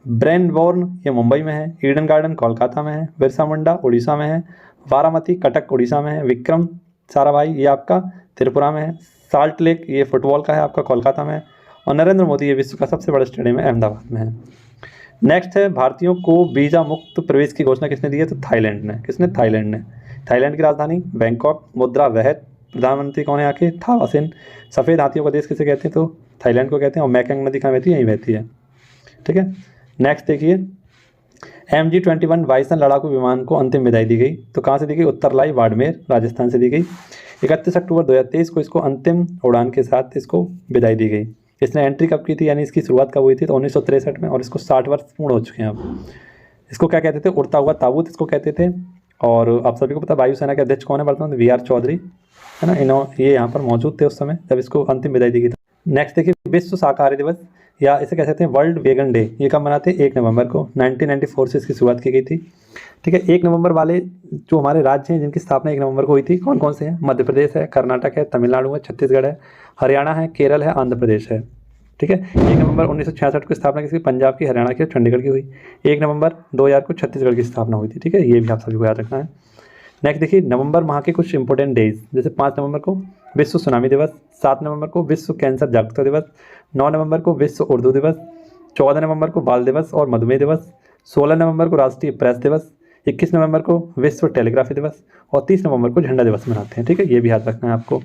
ब्रेनबोर्न ये मुंबई में है, ईडन गार्डन कोलकाता में है, बिरसा मुंडा उड़ीसा में है, बारामती कटक उड़ीसा में है, विक्रम साराभाई ये आपका त्रिपुरा में है, साल्ट लेक ये फुटबॉल का है आपका कोलकाता में है, और नरेंद्र मोदी ये विश्व का सबसे बड़ा स्टेडियम है अहमदाबाद में है। नेक्स्ट है, भारतीयों को वीज़ा मुक्त प्रवेश की घोषणा किसने दी है, तो थाईलैंड ने। किसने, थाईलैंड ने। थाईलैंड की राजधानी बैंकॉक, मुद्रा वहत, प्रधानमंत्री कौन है यहाँ के, थावासिन। सफ़ेद हाथियों का देश किसे कहते हैं, तो थाईलैंड को कहते हैं, और मैकंग नदी कहाँ बहती है, यहीं बहती है, ठीक है। नेक्स्ट देखिए, MG-21 बाइसन लड़ाकू विमान को अंतिम विदाई दी गई, तो कहाँ से दी गई, उत्तरलाई बाड़मेर राजस्थान से दी गई। 31 अक्टूबर 2023 को इसको अंतिम उड़ान के साथ इसको विदाई दी गई। इसने एंट्री कब की थी, यानी इसकी शुरुआत कब हुई थी, तो 1963 में, और इसको 60 वर्ष पूर्ण हो चुके हैं अब। इसको क्या कहते थे, उड़ता हुआ ताबूत इसको कहते थे। और आप सभी को पता वायुसेना के अध्यक्ष कौन है वर्तमान, VR चौधरी है ना, ये यहाँ पर मौजूद थे उस समय जब इसको अंतिम विदाई दी गई थी। नेक्स्ट देखिए, विश्व शाकाहारी दिवस, या इसे कह सकते हैं वर्ल्ड वेगन डे, ये कब मनाते हैं, 1 नवंबर को। 1994 से इसकी शुरुआत की गई थी, ठीक है। 1 नवंबर वाले जो हमारे राज्य हैं जिनकी स्थापना 1 नवंबर को हुई थी, कौन कौन से हैं, मध्य प्रदेश है, कर्नाटक है, तमिलनाडु है, छत्तीसगढ़ है, हरियाणा है, केरल है, आंध्र प्रदेश है, ठीक है। 1 नवंबर 1966 को स्थापना किसी, पंजाब की, हरियाणा की, चंडीगढ़ की हुई। 1 नवंबर 2000 को छत्तीसगढ़ की स्थापना हुई थी, ठीक है। ये भी आप सभी को याद रखना है। नेक्स्ट देखिए, नवंबर माह के कुछ इंपॉर्टेंट डेज, जैसे 5 नवंबर को विश्व सुनामी दिवस, 7 नवंबर को विश्व कैंसर जागरूकता दिवस, 9 नवंबर को विश्व उर्दू दिवस, 14 नवंबर को बाल दिवस और मधुमेह दिवस, 16 नवंबर को राष्ट्रीय प्रेस दिवस, 21 नवंबर को विश्व टेलीग्राफी दिवस, और 30 नवंबर को झंडा दिवस मनाते हैं, ठीक है। ये भी याद रखना है आपको।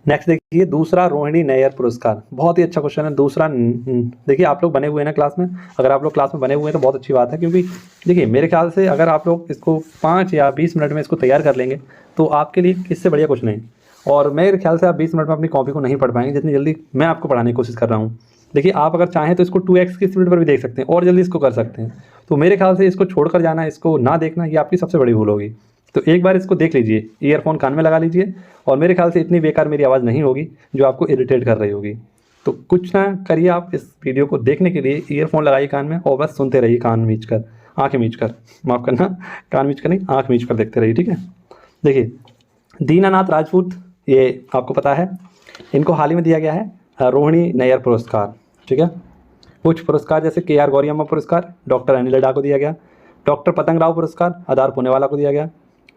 नेक्स्ट देखिए, दूसरा रोहिणी नैयर पुरस्कार, बहुत ही अच्छा क्वेश्चन है। दूसरा, देखिए आप लोग बने हुए हैं ना क्लास में, अगर आप लोग क्लास में बने हुए हैं तो बहुत अच्छी बात है, क्योंकि देखिए मेरे ख्याल से अगर आप लोग इसको 5 या 20 मिनट में इसको तैयार कर लेंगे तो आपके लिए इससे बढ़िया कुछ नहीं। और मेरे ख्याल से आप 20 मिनट में अपनी कॉपी को नहीं पढ़ पाएंगे जितनी जल्दी मैं आपको पढ़ाने की कोशिश कर रहा हूँ। देखिए आप अगर चाहें तो इसको 2x की स्पीड पर भी देख सकते हैं और जल्दी इसको कर सकते हैं। तो मेरे ख्याल से इसको छोड़कर जाना, इसको ना देखना, ये आपकी सबसे बड़ी भूल होगी। तो एक बार इसको देख लीजिए, ईयरफोन कान में लगा लीजिए, और मेरे ख्याल से इतनी बेकार मेरी आवाज़ नहीं होगी जो आपको इरिटेट कर रही होगी। तो कुछ ना करिए, आप इस वीडियो को देखने के लिए ईयरफोन लगाइए कान में और बस सुनते रहिए, कान मीच कर, आँखें मीच कर, माफ़ करना, कान मीच कर नहीं, आँख मीच कर देखते रहिए, ठीक है। देखिए दीनानाथ राजपूत, ये आपको पता है, इनको हाल ही में दिया गया है रोहिणी नैयर पुरस्कार, ठीक है। कुछ पुरस्कार जैसे KR गौरियम्मा पुरस्कार डॉक्टर अनिल लड्डा को दिया गया, डॉक्टर पतंग राव पुरस्कार आधार पुणेवाला को दिया गया।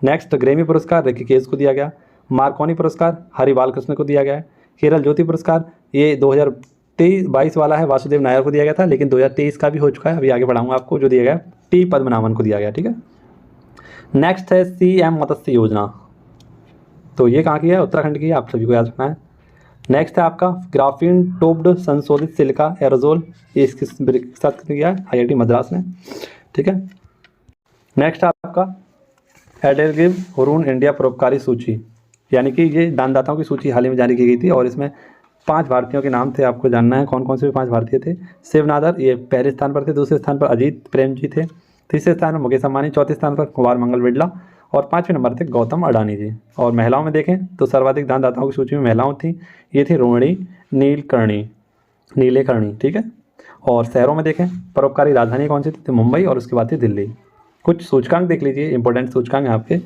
नेक्स्ट ग्रेमी पुरस्कार ऋषिकेश को दिया गया। मार्कोनी पुरस्कार हरि बालकृष्ण को दिया गया है। केरल ज्योति पुरस्कार ये 2023-22 वाला है, वासुदेव नायर को दिया गया था, लेकिन 2023 का भी हो चुका है, अभी आगे बढ़ाऊंगा आपको, जो दिया गया T पद्मनाभन को दिया गया, ठीक है। नेक्स्ट है CM मत्स्य योजना, तो ये कहाँ की है, उत्तराखंड की है, आप सभी को याद रखना है। नेक्स्ट है आपका ग्राफीन टोप्ड संशोधित सिलिका एरोजोल, ये इसके साथ किया है IIT मद्रास ने, ठीक है। नेक्स्ट है आपका एडेलगिव हुरून इंडिया परोपकारी सूची, यानी कि ये दानदाताओं की सूची हाल ही में जारी की गई थी और इसमें 5 भारतीयों के नाम थे, आपको जानना है कौन कौन से 5 भारतीय थे। शिवनादर ये पहले स्थान पर थे, दूसरे स्थान पर अजीत प्रेम जी थे, तीसरे स्थान पर मुकेश अंबानी, चौथे स्थान पर कुमार मंगल बिरला और 5वें नंबर थे गौतम अडानी जी। और महिलाओं में देखें तो सर्वाधिक दानदाताओं की सूची में महिलाओं थी, ये थी रोहिणी नीलेकर्णी, ठीक है। और शहरों में देखें परोपकारी राजधानी कौन सी थी, मुंबई और उसके बाद थी दिल्ली। कुछ सूचकांक देख लीजिए, इंपॉर्टेंट सूचकांक हैं आपके।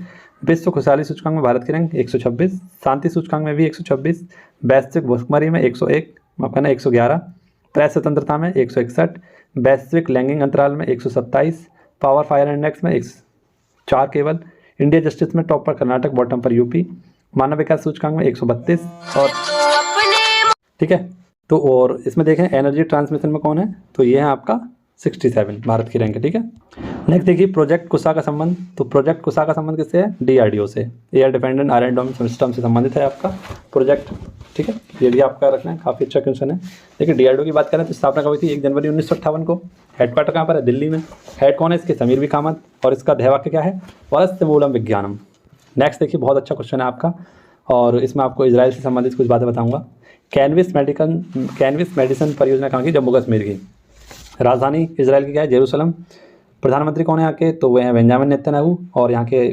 विश्व खुशहाली सूचकांक में भारत की रैंक 126, शांति सूचकांक में भी 126, वैश्विक भुखमरी में 101, माफ करना 111, प्रेस स्वतंत्रता में 161, वैश्विक लैंगिक अंतराल में 127, पावर फायर इंडेक्स में 104 केवल, इंडिया जस्टिस में टॉप पर कर्नाटक, बॉटम पर यूपी, मानव विकास सूचकांक में 132 और ठीक है। तो और इसमें देखें एनर्जी ट्रांसमिशन में कौन है, तो ये है आपका 67 भारत की रैंक है, ठीक है। नेक्स्ट देखिए प्रोजेक्ट कुशा का संबंध, तो प्रोजेक्ट कुशा का संबंध किससे है, डीआरडीओ से, एयर डिफेंडेंट आयरन डोम सिस्टम से संबंधित है आपका प्रोजेक्ट, ठीक है। ये भी आपका रखना है, काफ़ी अच्छा क्वेश्चन है। देखिए डीआरडीओ की बात करें तो स्थापना कब हुई थी, 1 जनवरी 1958 को। हेडक्वार्टर कहाँ पर है, दिल्ली में। हेड कौन है इसके, समीर भी कामत, और इसका ध्येयवाक्य क्या है, वरस्य मूलम विज्ञानम। नेक्स्ट देखिए बहुत अच्छा क्वेश्चन है आपका, और इसमें आपको इजराइल से संबंधित कुछ बातें बताऊंगा। कैनविस मेडिसिन परियोजना कहाँ की, जम्मू कश्मीर की। राजधानी इजराइल की क्या है, जेरूसलम। प्रधानमंत्री कौन है यहाँ के, तो वे हैं बेंजामिन नेतन्याहू, और यहाँ के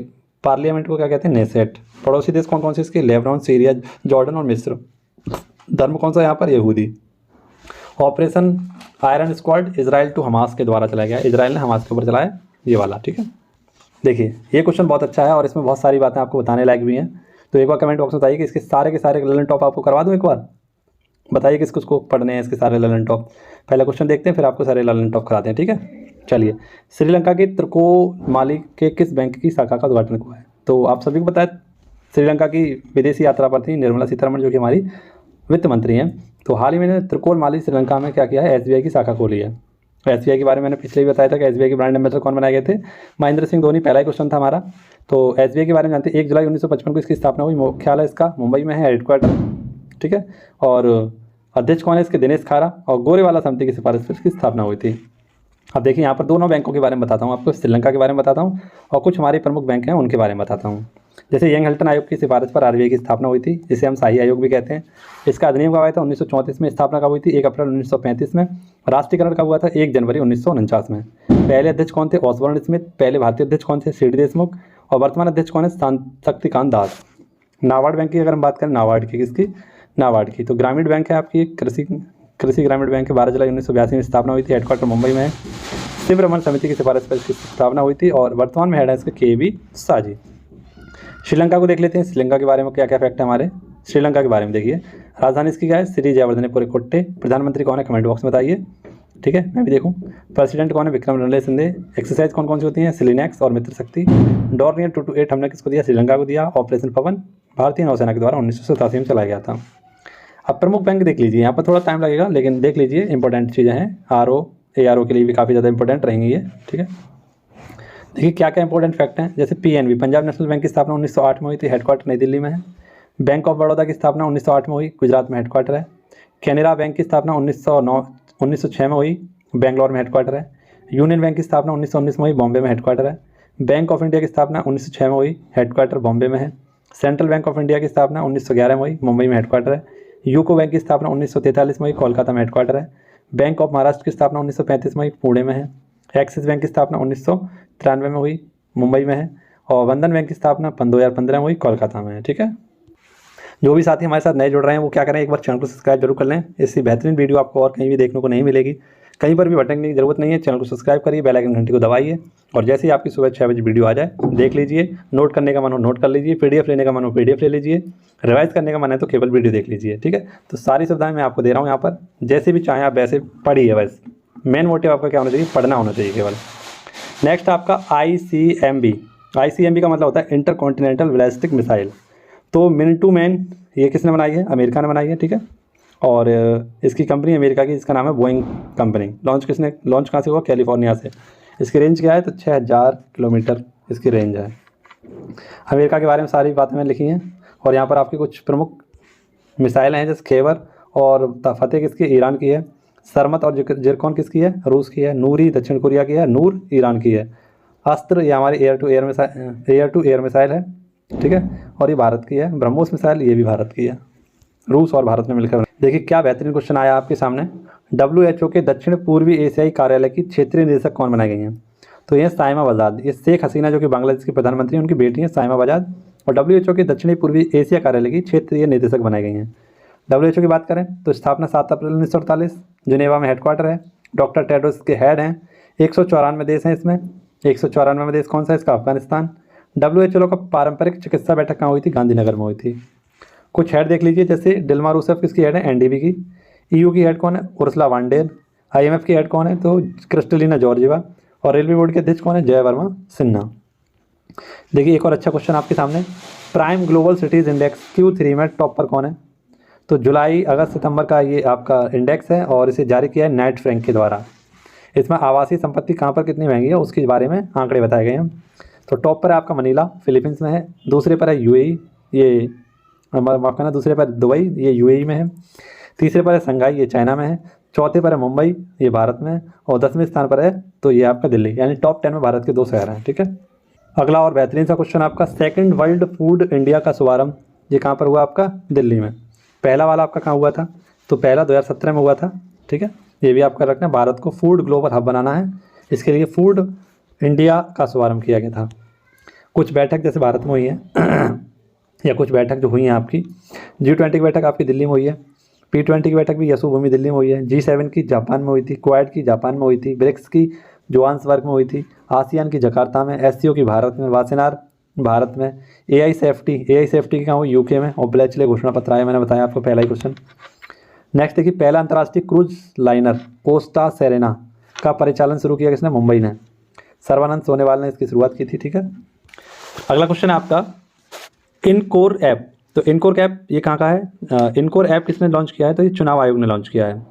पार्लियामेंट को क्या कहते हैं, नेसेट। पड़ोसी देश कौन कौन से इसके, लेबनान, सीरिया, जॉर्डन और मिस्र। धर्म कौन सा यहाँ पर, यहूदी। Operation iron squad Israel to Hamas के द्वारा चलाया गया, इजराइल ने हमास के ऊपर चलाया ये वाला, ठीक है। देखिए ये क्वेश्चन बहुत अच्छा है और इसमें बहुत सारी बातें आपको बताने लायक भी हैं। तो एक बार कमेंट बॉक्स में बताइए कि इसके सारे के सारे ललन टॉप आपको करवा दूँ, एक बार बताइए किसको उसको पढ़ने हैं इसके सारे ललन टॉप। पहला क्वेश्चन देखते हैं फिर आपको सारे ललन टॉप कराते हैं, ठीक है। चलिए, श्रीलंका के त्रिकोमाली के किस बैंक की शाखा का उद्घाटन हुआ है, तो आप सभी को पता है श्रीलंका की विदेशी यात्रा पर थी निर्मला सीतारमण जो कि हमारी वित्त मंत्री हैं। तो हाल ही में त्रिकोमाली श्रीलंका में क्या किया है, एसबीआई की शाखा खोली है। एसबीआई के बारे में मैंने पिछले भी बताया था कि एसबीआई के ब्रांड एम्बेसडर कौन बनाए गए थे, महेंद्र सिंह धोनी, पहला ही क्वेश्चन था हमारा। तो एसबीआई के बारे में जानते हैं, 1 जुलाई 1955 को इसकी स्थापना हुई, मुख्यालय इसका मुंबई में है, हेडक्वार्टर, ठीक है। और अध्यक्ष कौन है इसके, दिनेश खारा, और गोरेवाला समिति की सिफारिश पर इसकी स्थापना हुई थी। अब देखिए यहाँ पर दोनों बैंकों के बारे में बताता हूँ आपको, श्रीलंका के बारे में बताता हूँ और कुछ हमारे प्रमुख बैंक हैं उनके बारे में बताता हूँ। जैसे यंग हेल्टन आयोग की सिफारिश पर आरबीआई की स्थापना हुई थी, जिसे हम शाही आयोग भी कहते हैं। इसका अधिनियम कब आया था, 1934 में। स्थापना कब हुई थी, 1 अप्रैल 1935 में। राष्ट्रीयकरण कब हुआ था, 1 जनवरी 1949 में। पहले अध्यक्ष कौन थे, ऑसबोर्न स्मिथ। पहले भारतीय अध्यक्ष कौन थे, सीडी देशमुख। और वर्तमान अध्यक्ष कौन है, शक्तिकांत दास। नाबार्ड बैंक की अगर हम बात करें, नाबार्ड की किसकी, नाबार्ड की। तो ग्रामीण बैंक है आपकी, कृषि ग्रामीण बैंक है, 12 जुलाई 1982 में स्थापना हुई थी, हेडक्वार्टर मुंबई में है। शिव रमन समिति की सिफारिश पर इसकी स्थापना हुई थी और वर्तमान में हेड है इसके के.वी. साजी। श्रीलंका को देख लेते हैं, श्रीलंका के बारे में क्या क्या फैक्ट है हमारे श्रीलंका के बारे में। देखिए राजधानी इसकी क्या है, श्री जयवर्धनेपुरे कोट्टे। प्रधानमंत्री कौन है, कमेंट बॉक्स में बताइए, ठीक है, मैं भी देखूं। प्रेसिडेंट कौन है, विक्रम रणसिंघे। एक्सरसाइज कौन कौन सी होती हैं, सिलिनेक्स और मित्र शक्ति। डॉर्नियर 228 हमने किसको दिया, श्रीलंका को दिया। ऑपरेशन पवन भारतीय नौसेना के द्वारा 1987 में चलाया गया था। अब प्रमुख बैंक देख लीजिए, यहाँ पर थोड़ा टाइम लगेगा लेकिन देख लीजिए, इंपॉर्टेंट चीज़ें हैं। ARO के लिए भी काफ़ी ज़्यादा इंपॉर्टेंट रहेंगी ये, ठीक है। देखिए क्या क्या इंपॉर्टेंट फैक्ट हैं, जैसे PNB पंजाब नेशनल बैंक की स्थापना 1908 में हुई थी, हेडक्वार्टर नई दिल्ली में है। बैंक ऑफ बड़ौदा की स्थापना 1908 में हुई, गुजरात में हेडक्वार्टर है। कैनरा बैंक की स्थापना 1906 में हुई, बेंगलोर में हेडक्वार्टर है। यूनियन बैंक की स्थापना 1919 में हुई, बॉम्बे में हेडक्वार्टर है। बैंक ऑफ इंडिया की स्थापना 1906 में हुई, हेडक्वार्टर बॉम्बे में है। सेंट्रल बैंक ऑफ इंडिया की स्थापना 1911 में हुई, मुंबई में हेडक्वार्टर है। यूको बैंक की स्थापना 1943 में हुई, कोलकाता में हेडक्वार्टर है। बैंक ऑफ महाराष्ट्र की स्थापना 1935 में हुई, पुणे में है। एक्सिस बैंक की स्थापना 1993 में हुई, मुंबई में है। और बंधन बैंक की स्थापना 2015 में हुई, कोलकाता में है, ठीक है। जो भी साथी हमारे साथ नए जुड़ रहे हैं वो क्या करें, एक बार चैनल को सब्सक्राइब जरूर कर लें। इससे बेहतरीन वीडियो आपको और कहीं भी देखने को नहीं मिलेगी, कहीं पर भी भटकने की जरूरत नहीं है। चैनल को सब्सक्राइब करिए, बेल आइकन घंटी को दबाइए और जैसे ही आपकी सुबह 6 बजे वीडियो आ जाए देख लीजिए। नोट करने का मन हो नोट कर लीजिए, PDF लेने का मन हो PDF ले लीजिए, रिवाइज करने का मन है तो केवल वीडियो देख लीजिए, ठीक है। तो सारी सुविधाएं मैं आपको दे रहा हूँ यहाँ पर, जैसे भी चाहें आप वैसे पढ़िए। बस मेन मोटिव आपका क्या होना चाहिए, पढ़ना होना चाहिए केवल। नेक्स्ट आपका ICBM का मतलब होता है इंटर कॉन्टिनेंटल बैलिस्टिक मिसाइल। तो मिनटू मैन ये किसने बनाई है, अमेरिका ने बनाई है, ठीक है। और इसकी कंपनी अमेरिका की, इसका नाम है बोइंग कंपनी। लॉन्च कहाँ से हुआ, कैलिफोर्निया से। इसकी रेंज क्या है, तो 6000 किलोमीटर इसकी रेंज है। अमेरिका के बारे में सारी बातें मैंने लिखी हैं और यहाँ पर आपकी कुछ प्रमुख मिसाइलें हैं, जैसे खेवर और फतेह किसकी, ईरान की है। सरमत और जिरकॉन किसकी है, रूस की है। नूरी दक्षिण कोरिया की है। नूर ईरान की है। अस्त्र ये हमारी एयर टू एयर मिसाइल है, ठीक है, और ये भारत की है। ब्रह्मोस मिसाइल ये भी भारत की है, रूस और भारत ने मिलकर। देखिए क्या बेहतरीन क्वेश्चन आया आपके सामने। WHO के दक्षिण पूर्वी एशियाई कार्यालय की क्षेत्रीय निदेशक कौन बनाई गई हैं? तो ये साइमा बजाद, ये शेख हसीना जो कि बांग्लादेश की प्रधानमंत्री हैं उनकी बेटी हैं साइमा बजाद, और WHO के दक्षिणी पूर्वी एशिया कार्यालय की क्षेत्रीय निदेशक बनाई गई हैं। WHO की बात करें तो स्थापना 7 अप्रैल 1948, जिनेवा में हेडक्वार्टर है, डॉक्टर टेड्रोस के हेड हैं, 194 देश हैं इसमें। 194 में देश कौन सा है इसका? अफगानिस्तान। WHO का पारंपरिक चिकित्सा बैठक कहाँ हुई थी? गांधीनगर में हुई थी। कुछ हेड देख लीजिए, जैसे डिल्मा रूसेफ किसकी हेड है? NDB की। EU की हेड कौन है? Ursula van der. IMF की हेड कौन है? तो क्रिस्टलिना जॉर्जिवा। और रेलवे बोर्ड के अध्यक्ष कौन है? जय वर्मा सिन्हा। देखिए एक और अच्छा क्वेश्चन आपके सामने, prime global cities index Q3 में टॉप पर कौन है? तो जुलाई, अगस्त, सितंबर का ये आपका इंडेक्स है और इसे जारी किया है नाइट फ्रैंक के द्वारा। इसमें आवासीय संपत्ति कहाँ पर कितनी महंगी है उसके बारे में आंकड़े बताए गए हैं। तो टॉप पर है आपका मनीला, फिलीपींस में है। दूसरे पर है UAE, ये माफ करना, दूसरे पर दुबई, ये UAE में है। तीसरे पर है संघाई, ये चाइना में है। चौथे पर है मुंबई, ये भारत में है। और 10वें स्थान पर है तो ये आपका दिल्ली, यानी टॉप 10 में भारत के 2 शहर हैं, ठीक है। अगला और बेहतरीन सा क्वेश्चन आपका, सेकंड वर्ल्ड फूड इंडिया का शुभारंभ ये कहाँ पर हुआ? आपका दिल्ली में। पहला वाला आपका कहाँ हुआ था? तो पहला 2017 में हुआ था, ठीक है। ये भी आपका रखना, भारत को फूड ग्लोबल हब बनाना है, इसके लिए फूड इंडिया का शुभारंभ किया गया था। कुछ बैठक जैसे भारत में हुई है या कुछ बैठक जो हुई हैं आपकी, G20 की बैठक आपकी दिल्ली में हुई है, P20 की बैठक भी यशोभूमि दिल्ली में हुई है, G7 की जापान में हुई थी, क्वाड की जापान में हुई थी, ब्रिक्स की जोहान्सबर्ग में हुई थी, आसियान की जकार्ता में, SCO की भारत में, वासेनार भारत में, AI सेफ्टी की कहाँ हुई? UK में। और ब्लेचले घोषणा पत्र आया, मैंने बताया आपको पहला ही क्वेश्चन। नेक्स्ट देखिए, पहला अंतर्राष्ट्रीय क्रूज लाइनर कोस्टा सेरेना का परिचालन शुरू किया किसने? मुंबई ने। सर्बानंद सोनेवाल ने इसकी शुरुआत की थी, ठीक है। अगला क्वेश्चन है आपका, इनकोर ऐप। तो इनकोर ऐप ये कहाँ का है? इनकोर ऐप किसने लॉन्च किया है? तो ये चुनाव आयोग ने लॉन्च किया है,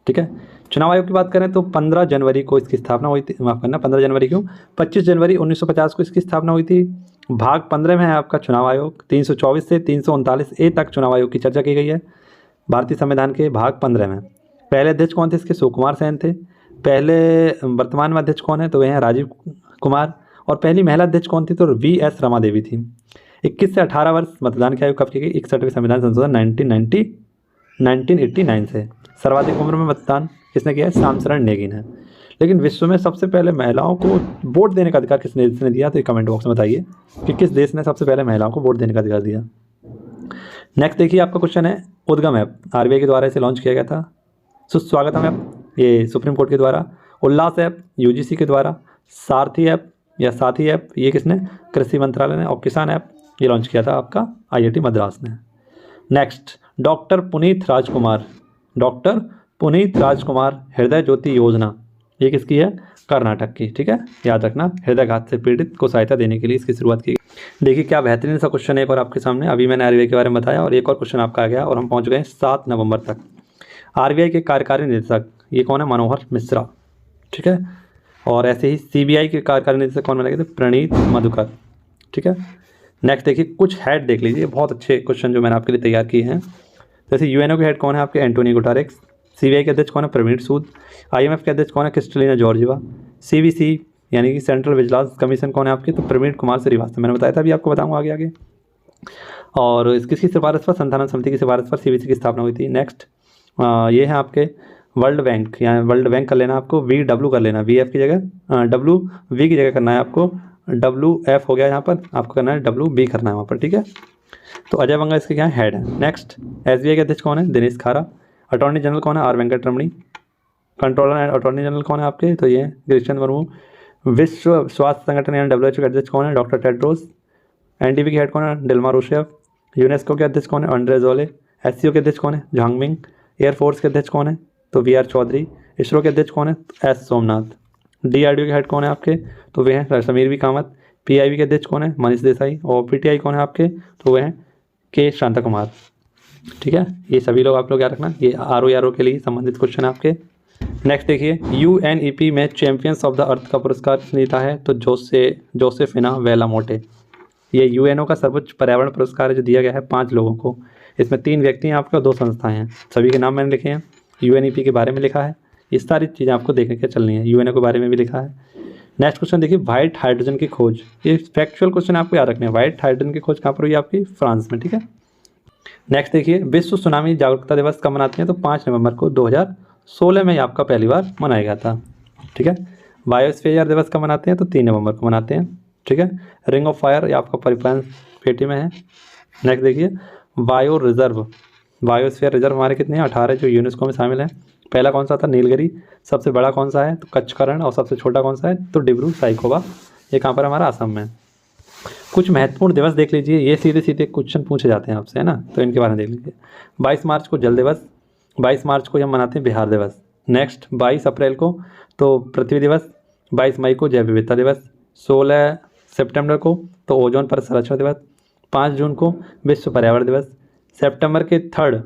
ठीक है। चुनाव आयोग की बात करें तो 15 जनवरी को इसकी स्थापना हुई थी, माफ करना 15 जनवरी क्यों, 25 जनवरी 1950 को इसकी स्थापना हुई थी। भाग 15 में है आपका चुनाव आयोग, 324 से 339A तक चुनाव आयोग की चर्चा की गई है भारतीय संविधान के भाग 15 में। पहले अध्यक्ष कौन थे इसके? सुकुमार सेन थे। पहले वर्तमान में अध्यक्ष कौन है? तो वह हैं राजीव कुमार। और पहली महिला अध्यक्ष कौन थी? तो VS रमा देवी थी। 21 से 18 वर्ष मतदान की आयु कब की गई? 61वें संविधान संशोधन 1989 से। सर्वाधिक उम्र में मतदान किसने किया है? श्यामशरण नेगी ने। लेकिन विश्व में सबसे पहले महिलाओं को वोट देने का अधिकार किस देश ने दिया? तो ये कमेंट बॉक्स में बताइए कि किस देश ने सबसे पहले महिलाओं को वोट देने का अधिकार दिया। नेक्स्ट देखिए आपका क्वेश्चन है, उद्गम ऐप RBI के द्वारा इसे लॉन्च किया गया था। सुस्वागतम ऐप ये सुप्रीम कोर्ट के द्वारा। उल्लास ऐप UGC के द्वारा। सारथी ऐप या साथी ऐप ये किसने? कृषि मंत्रालय ने। और किसान ऐप ये लॉन्च किया था आपका IIT मद्रास ने। नेक्स्ट, डॉक्टर पुनीत राजकुमार हृदय ज्योति योजना ये किसकी है? कर्नाटक की, ठीक है। याद रखना, हृदयघात से पीड़ित को सहायता देने के लिए इसकी शुरुआत की। देखिए क्या बेहतरीन सा क्वेश्चन है एक और आपके सामने। अभी मैंने RBI के बारे में बताया और एक और क्वेश्चन आपका आ गया और हम पहुंच गए 7 नवंबर तक। RBI के कार्यकारी निदेशक ये कौन है? मनोहर मिश्रा, ठीक है। और ऐसे ही CBI के कार्यकारी निदेशक कौन बने गए थे? प्रणीत मधुकर, ठीक है। नेक्स्ट देखिए, कुछ हेड देख लीजिए, बहुत अच्छे क्वेश्चन जो मैंने आपके लिए तैयार किए हैं। जैसे UNO के हेड कौन है आपके? Antonio Guterres. CBI के अध्यक्ष कौन है? प्रवीण सूद। IMF के अध्यक्ष कौन है? Kristalina Georgieva. CVC यानी कि सेंट्रल विजिलेंस कमीशन कौन है आपके? तो प्रवीण कुमार श्रीवास्तव, मैंने बताया था, अभी आपको बताऊंगा आगे आगे। और किसकी सिफारिश पर? संचालन समिति की सिफारिश पर CVC की स्थापना हुई थी। नेक्स्ट ये है आपके वर्ल्ड बैंक, यहाँ वर्ल्ड बैंक कर लेना आपको, VW कर लेना, VF की जगह WV की जगह करना है आपको, WF हो गया, यहाँ पर आपको करना है WB करना है वहाँ पर, ठीक है। तो अजय बंगा इसके क्या हेड है। नेक्स्ट, SBI के अध्यक्ष कौन है? दिनेश खारा। अटॉर्नी जनरल कौन है? R Venkataramani. Controller and attorney general कौन है आपके? तो ये गिरीश मुर्मू। विश्व स्वास्थ्य संगठन यानी WHO के अध्यक्ष कौन है? Doctor Tedros. NDB के हेड कौन है? Dilma Rousseff. यूनेस्को के अध्यक्ष कौन है? अंड्रे जोले। SCO के अध्यक्ष कौन है? झांगमिंग। एयरफोर्स के अध्यक्ष कौन है? तो VR चौधरी। इसरो के अध्यक्ष कौन है? S सोमनाथ। DRDO के हेड कौन है आपके? तो वे हैं समीर बी कामत। PIB के अध्यक्ष कौन है? मनीष देसाई। और PTI कौन है आपके? तो वे हैं K शांता कुमार, ठीक है। ये सभी लोग आप लोग याद रखना, ये RO के लिए संबंधित क्वेश्चन आपके। नेक्स्ट देखिए, UNEP में चैंपियंस ऑफ द अर्थ का पुरस्कार जीता है? तो जोसेफिना वेलामोटे। ये UNO का सर्वोच्च पर्यावरण पुरस्कार है जो दिया गया है 5 लोगों को। इसमें 3 व्यक्ति हैं आपके और 2 संस्थाएं हैं। सभी के नाम मैंने लिखे हैं। UNEP के बारे में लिखा है, ये सारी चीज़ें आपको देख के चलनी है। UNO के बारे में भी लिखा है, नेक्स्ट क्वेश्चन देखिए, व्हाइट हाइड्रोजन की खोज, ये फैक्चुअल क्वेश्चन आपको याद रखने हैं। व्हाइट हाइड्रोजन की खोज कहाँ पर हुई आपकी? फ्रांस में, ठीक है। नेक्स्ट देखिए, विश्व सुनामी जागरूकता दिवस कब मनाते हैं? तो 5 नवंबर को 2016 में ही आपका पहली बार मनाया गया था, ठीक है। बायोस्फीयर दिवस कब मनाते हैं? तो 3 नवंबर को मनाते हैं, ठीक है। रिंग ऑफ फायर ये आपका परिपालन पेटी में है। नेक्स्ट देखिए, बायो रिजर्व, बायोस्फीयर रिजर्व हमारे कितने हैं? 18 जो यूनेस्को में शामिल हैं। पहला कौन सा था? नीलगिरी। सबसे बड़ा कौन सा है? तो कच्छ का रण। और सबसे छोटा कौन सा है? तो डिब्रू साइखोवा। ये कहाँ पर? हमारा असम में। कुछ महत्वपूर्ण दिवस देख लीजिए, ये सीधे सीधे क्वेश्चन पूछे जाते हैं आपसे, है ना, तो इनके बारे में देख लीजिए। 22 मार्च को जल दिवस, 22 मार्च को हम मनाते हैं बिहार दिवस। नेक्स्ट 22 अप्रैल को तो पृथ्वी दिवस, 22 मई को जैव विविधता दिवस, 16 सितंबर को तो ओजोन परत संरक्षण दिवस, 5 जून को विश्व पर्यावरण दिवस, सितंबर के 3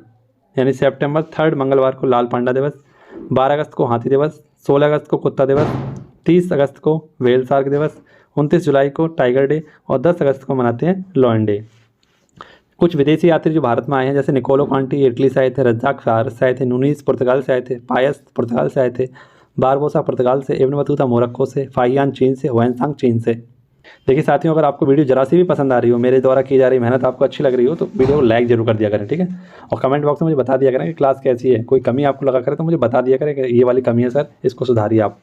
यानी सितंबर 3 मंगलवार को लाल पांडा दिवस, 12 अगस्त को हाथी दिवस, 16 अगस्त को कुत्ता दिवस, 30 अगस्त को व्हेल शार्क दिवस, 29 जुलाई को टाइगर डे और 10 अगस्त को मनाते हैं लॉयन डे। कुछ विदेशी यात्री जो भारत में आए हैं, जैसे निकोलो कांटी इटली से आए थे, रज्जाक फारस से आए थे, नूनीस पुर्तगाल से आए थे, पायस पुर्तगाल से आए थे, बारबोसा पुर्तगाल से, इब्न बतूता मोरक्को से, फाइयान चीन से, हुएनसांग चीन से। देखिए साथियों, अगर आपको वीडियो जरा सी भी पसंद आ रही हो, मेरे द्वारा की जा रही मेहनत आपको अच्छी लग रही हो, तो वीडियो को लाइक जरूर कर दिया करें, ठीक है। और कमेंट बॉक्स में मुझे बता दिया करें कि क्लास कैसी है। कोई कमी आपको लगा करे तो मुझे बता दिया करें कि ये वाली कमी है सर, इसको सुधारिए आप,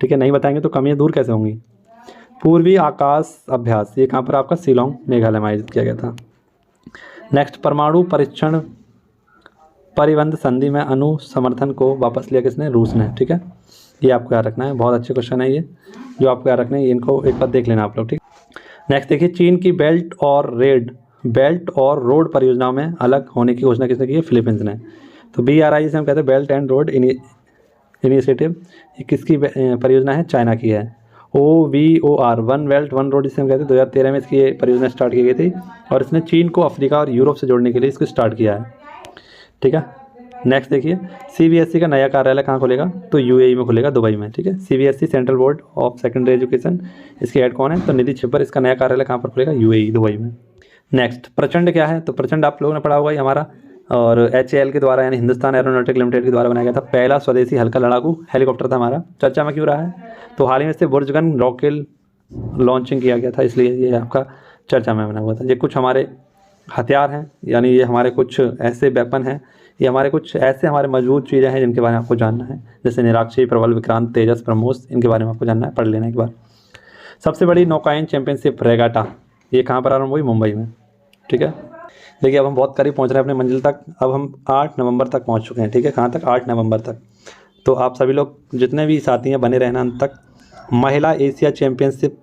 ठीक है। नहीं बताएंगे तो कमियाँ दूर कैसे होंगी। पूर्वी आकाश अभ्यास ये कहाँ पर? आपका शिलोंग मेघालय में आयोजित किया गया था। नेक्स्ट, परमाणु परीक्षण परिबंध संधि में अणु समर्थन को वापस लिया किसने? रूस ने, ठीक है। ये आपको याद रखना है, बहुत अच्छे क्वेश्चन है ये जो आपको याद रखना है, इनको एक बार देख लेना आप लोग, ठीक। नेक्स्ट देखिए, चीन की बेल्ट और रोड परियोजनाओं में अलग होने की घोषणा किसने की है? फिलीपींस ने। तो BRI जिसे हम कहते हैं बेल्ट एंड रोड इनिशिएटिव, ये किसकी परियोजना है? चाइना की है। OVOR one belt one road जिसे हम कहते हैं 2013 में इसकी ये परियोजना स्टार्ट की गई थी और इसने चीन को अफ्रीका और यूरोप से जोड़ने के लिए इसको स्टार्ट किया है, ठीक है। नेक्स्ट देखिए, CBSE का नया कार्यालय कहाँ खुलेगा? तो UAE में खुलेगा, दुबई में, ठीक है। CBSE central board of secondary education, इसके हेड कौन है? तो निधि छिब्बर। इसका नया कार्यालय कहाँ पर खुलेगा? UAE दुबई में। नेक्स्ट, प्रचंड क्या है? तो प्रचंड आप लोगों ने पढ़ा होगा, ये हमारा और HAL के द्वारा यानी हिंदुस्तान एरोनॉटिक लिमिटेड के द्वारा बनाया गया था, पहला स्वदेशी हल्का लड़ाकू हेलीकॉप्टर था हमारा। चर्चा में क्यों रहा है? तो हाल ही में इससे बुर्जगन रॉकेल लॉन्चिंग किया गया था, इसलिए ये आपका चर्चा में बना हुआ था। ये कुछ हमारे हथियार हैं, यानी ये हमारे कुछ ऐसे वेपन हैं, ये हमारे कुछ ऐसे हमारे मजबूत चीज़ें हैं जिनके बारे में आपको जानना है, जैसे निराक्षी, प्रबल, विक्रांत, तेजस, ब्रह्मोस, इनके बारे में आपको जानना है, पढ़ लेना एक बार। सबसे बड़ी नौकायन चैंपियनशिप रेगाटा ये कहाँ पर आरंभ हुई? मुंबई में, ठीक है। देखिए अब हम बहुत करीब पहुँच रहे हैं अपने मंजिल तक। अब हम 8 नवंबर तक पहुँच चुके हैं, ठीक है। कहाँ तक? 8 नवंबर तक। तो आप सभी लोग जितने भी साथी हैं बने रहना अंत तक। महिला एशिया चैंपियनशिप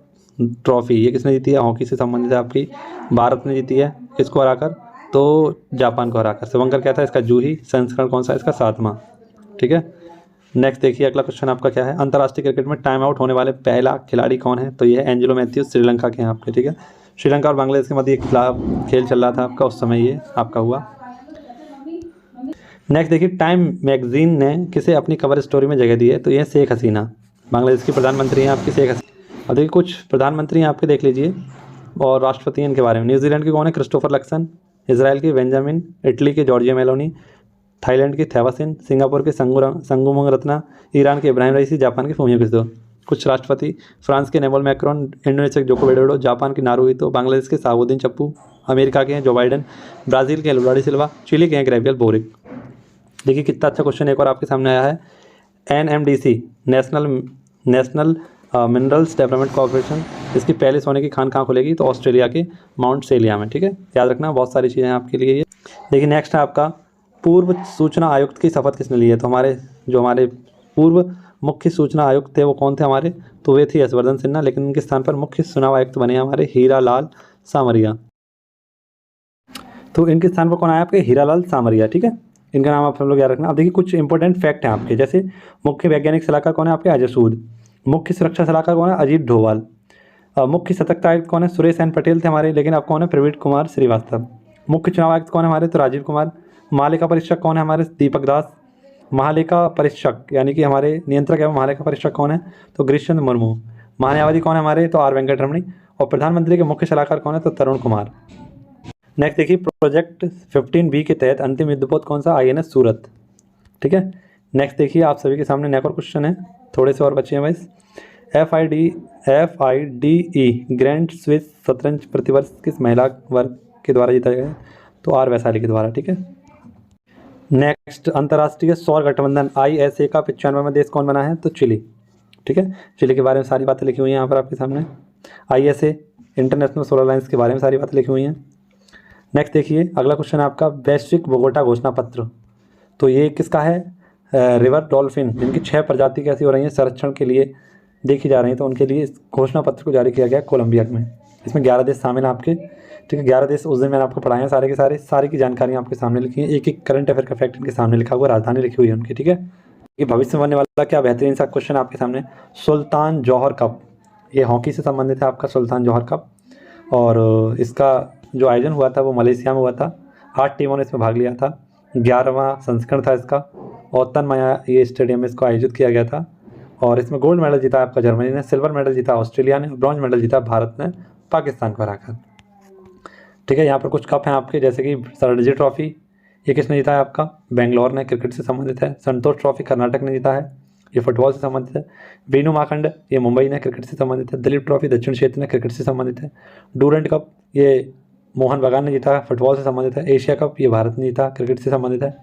ट्रॉफी ये किसने जीती है? हॉकी से संबंधित है आपकी, भारत ने जीती है। किसको हराकर? तो जापान को हराकर। शुभंकर क्या था इसका? जूही। संस्करण कौन सा है इसका? 7वां, ठीक है। नेक्स्ट देखिए, अगला क्वेश्चन आपका क्या है? अंतर्राष्ट्रीय क्रिकेट में टाइम आउट होने वाले पहला खिलाड़ी कौन है? तो ये है एंजेलो मैथ्यूज, श्रीलंका के हैं आपके, ठीक है। श्रीलंका और बांग्लादेश के मध्य एक खेल चल रहा था आपका, उस समय ये आपका हुआ। नेक्स्ट देखिए, टाइम मैगजीन ने किसे अपनी कवर स्टोरी में जगह दी है? तो ये शेख हसीना, बांग्लादेश की प्रधानमंत्री हैं आपकी शेख हसीना। और देखिए कुछ प्रधानमंत्री हैं आपके, देख लीजिए, और राष्ट्रपति इनके बारे में। न्यूजीलैंड के कौन है? Christopher Luxon. इसराइल की बेंजामिन, इटली के जॉर्जिया मेलोनी, थाईलैंड की थैवासिन, सिंगापुर के संगुमुंग रत्ना, ईरान के इब्राहिम रईसी, जापान के फूमियो किसो। कुछ राष्ट्रपति, फ्रांस के इमैनुएल मैक्रोन, इंडोनेशिया के जोको विडोडो, जापान की नारुहितो, बांग्लादेश के शाहबुद्दीन चप्पू, अमेरिका के हैं जो बाइडन, ब्राज़ील के लुला डी सिल्वा, चिली के हैं ग्रेवियल बोरिक। देखिए कितना अच्छा क्वेश्चन एक और आपके सामने आया है। NMDC national minerals development corporation, इसकी पहले सोने की खान कहाँ खुलेगी? तो ऑस्ट्रेलिया के माउंट सेलिया में, ठीक है। याद रखना, बहुत सारी चीज़ें हैं आपके लिए ये। देखिए नेक्स्ट है आपका, पूर्व सूचना आयुक्त की शपथ किसने ली है? तो हमारे पूर्व मुख्य सूचना आयुक्त थे वो कौन थे हमारे? तो वे थे यशवर्धन सिन्हा, लेकिन उनके स्थान पर मुख्य चुनाव आयुक्त बने हमारे हीरालाल सामरिया। तो इनके स्थान पर कौन आया आपके? हीरालाल सामरिया, ठीक है। इनका नाम आप सब लोग याद रखना। अब देखिए कुछ इंपॉर्टेंट फैक्ट हैं आपके, जैसे मुख्य वैज्ञानिक सलाहकार कौन है आपके? अजय सूद। मुख्य सुरक्षा सलाहकार कौन है? अजीत डोभाल। मुख्य सतर्कता आयुक्त कौन है? सुरेश एन पटेल थे हमारे, लेकिन अब कौन है? प्रवीण कुमार श्रीवास्तव। मुख्य चुनाव आयुक्त कौन है हमारे? तो राजीव कुमार। महालेखा परीक्षक कौन है हमारे? दीपक दास। महालेखा परीक्षक यानी कि हमारे नियंत्रक है, महालेखा परीक्षक कौन है? तो गिरीशचंद्र मुर्मू। महान्यायवादी कौन है हमारे? तो R वेंकटरमणी। और प्रधानमंत्री के मुख्य सलाहकार कौन है? तो तरुण कुमार। नेक्स्ट देखिए, प्रोजेक्ट 15B के तहत अंतिम युद्धपोत कौन सा? INS सूरत, ठीक है। नेक्स्ट देखिए, आप सभी के सामने एक और क्वेश्चन है, थोड़े से और बचे हैं बस। FIDE ग्रैंड स्विस शतरंज प्रतिवर्ष किस महिला वर्ग के द्वारा जीता गया है? तो आर वैशाली के द्वारा। ठीक है। नेक्स्ट, अंतर्राष्ट्रीय सौर गठबंधन ISA का 95वां देश कौन बना है? तो चिली। ठीक है, चिली के बारे में सारी बातें लिखी हुई हैं यहाँ पर आपके सामने। ISA इंटरनेशनल सोलर अलायंस के बारे में सारी बातें लिखी हुई हैं। नेक्स्ट देखिए, अगला क्वेश्चन है आपका वैश्विक बोगोटा घोषणा पत्र। तो ये किसका है? रिवर डॉल्फिन, जिनकी 6 प्रजाति कैसी हो रही हैं संरक्षण के लिए देखी जा रही हैं, तो उनके लिए इस घोषणा पत्र को जारी किया गया कोलंबिया में। इसमें 11 देश शामिल हैं आपके। ठीक है, 11 देश उस दिन मैंने आपको पढ़ाए हैं सारे के सारे की जानकारी आपके सामने लिखी है। एक एक करंट अफेयर का फैक्ट इनके सामने लिखा हुआ, राजधानी लिखी हुई है उनकी। ठीक है, ये भविष्य में बनने वाला क्या बेहतरीन सा क्वेश्चन आपके सामने। सुल्तान जौहर कप, ये हॉकी से संबंधित है आपका सुल्तान जौहर कप, और इसका जो आयोजन हुआ था वो मलेशिया में हुआ था। 8 टीमों ने इसमें भाग लिया था। 11वां संस्करण था इसका, और तन्माया ये स्टेडियम में इसको आयोजित किया गया था। और इसमें गोल्ड मेडल जीता आपका जर्मनी ने, सिल्वर मेडल जीता ऑस्ट्रेलिया ने, ब्रॉन्ज मेडल जीता भारत ने पाकिस्तान को हराकर। ठीक है, यहाँ पर कुछ कप हैं आपके, जैसे कि रणजी ट्रॉफी, ये किसने जीता है आपका? बेंगलोर ने, क्रिकेट से संबंधित है। संतोष ट्रॉफी कर्नाटक ने जीता है, ये फुटबॉल से संबंधित है। वीनू माखंड, ये मुंबई ने, क्रिकेट से संबंधित है। दिलीप ट्रॉफी दक्षिण क्षेत्र ने, क्रिकेट से संबंधित है। डूरेंट कप, ये मोहन बगान ने जीता है, फुटबॉल से संबंधित है। एशिया कप, ये भारत ने जीता, क्रिकेट से संबंधित है।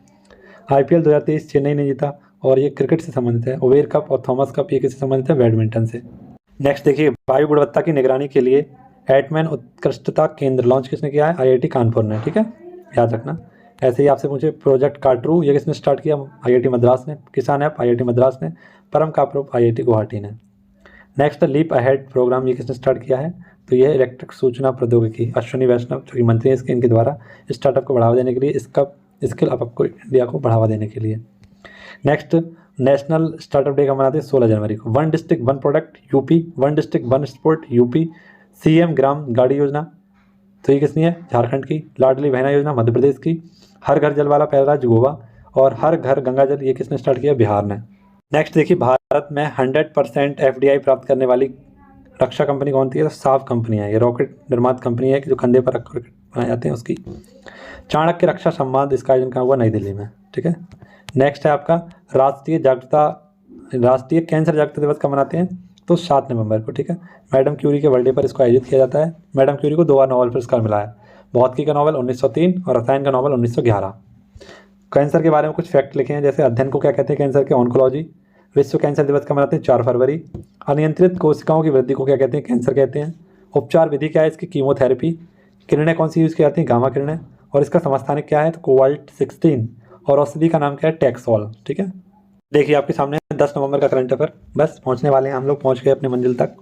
IPL 2023 चेन्नई ने जीता, और ये क्रिकेट से संबंधित है। ओवेर कप और थॉमस कप, ये किससे संबंधित है? बैडमिंटन से। नेक्स्ट देखिए, वायु गुणवत्ता की निगरानी के लिए एटमैन उत्कृष्टता केंद्र लॉन्च किसने किया है? IIT कानपुर ने। ठीक है, याद रखना। ऐसे ही आपसे पूछे प्रोजेक्ट काटरू, ये किसने स्टार्ट किया? IIT मद्रास ने। किसान ऐप IIT मद्रास ने। परम काप्रो IIT गुवाहाटी ने। नेक्स्ट, लीप अहेड प्रोग्राम, ये किसने स्टार्ट किया है? तो ये इलेक्ट्रिक सूचना प्रौद्योगिकी, अश्विनी वैष्णव जो कि मंत्री हैं इसके, इनके द्वारा स्टार्टअप को बढ़ावा देने के लिए, इसका स्किल अप को इंडिया को बढ़ावा देने के लिए। नेक्स्ट, नेशनल स्टार्टअप डे का मनाते हैं 16 जनवरी को। 1 district 1 product UP, 1 district 1 sport UP. CM ग्राम गाड़ी योजना, तो ये किसनी है? झारखंड की। लाडली बहना योजना मध्य प्रदेश की। हर घर जल वाला पहला राज्य गोवा, और हर घर गंगा जल, ये किसने स्टार्ट किया? बिहार ने। नेक्स्ट देखिए, भारत में 100% FDI प्राप्त करने वाली रक्षा कंपनी कौन थी? तो साफ कंपनी है, ये रॉकेट निर्मात कंपनी है कि जो कंधे पर रखकर बनाए जाते हैं उसकी। चाणक्य रक्षा संवाद, इसका आयोजन कहाँ हुआ? नई दिल्ली में। ठीक है। नेक्स्ट है आपका राष्ट्रीय कैंसर जागरूकता दिवस कब मनाते हैं? तो 7 नवंबर को। ठीक है, मैडम क्यूरी के बर्थडे पर इसको आयोजित किया जाता है। मैडम क्यूरी को 2 बार नोबेल पुरस्कार मिला है, भौतिकी का नोबेल 1903 और रसायन का नोबेल 1911। कैंसर के बारे में कुछ फैक्ट लिखे हैं, जैसे अध्ययन को क्या कहते हैं कैंसर के? ऑन्कोलॉजी। विश्व कैंसर दिवस कब मनाते हैं? 4 फरवरी। अनियंत्रित कोशिकाओं की वृद्धि को क्या कहते हैं? कैंसर कहते हैं। उपचार विधि क्या है इसकी? कीमोथेरेपी। किरणें कौन सी यूज़ की जाती हैं? गामा किरणें। और इसका समस्थानिक क्या है? तो कोबाल्ट 16। और औषधि का नाम क्या है? टैक्सोल। ठीक है, देखिए आपके सामने 10 नवंबर का करंट अफेयर, बस पहुंचने वाले हैं हम लोग, पहुंच गए अपने मंजिल तक।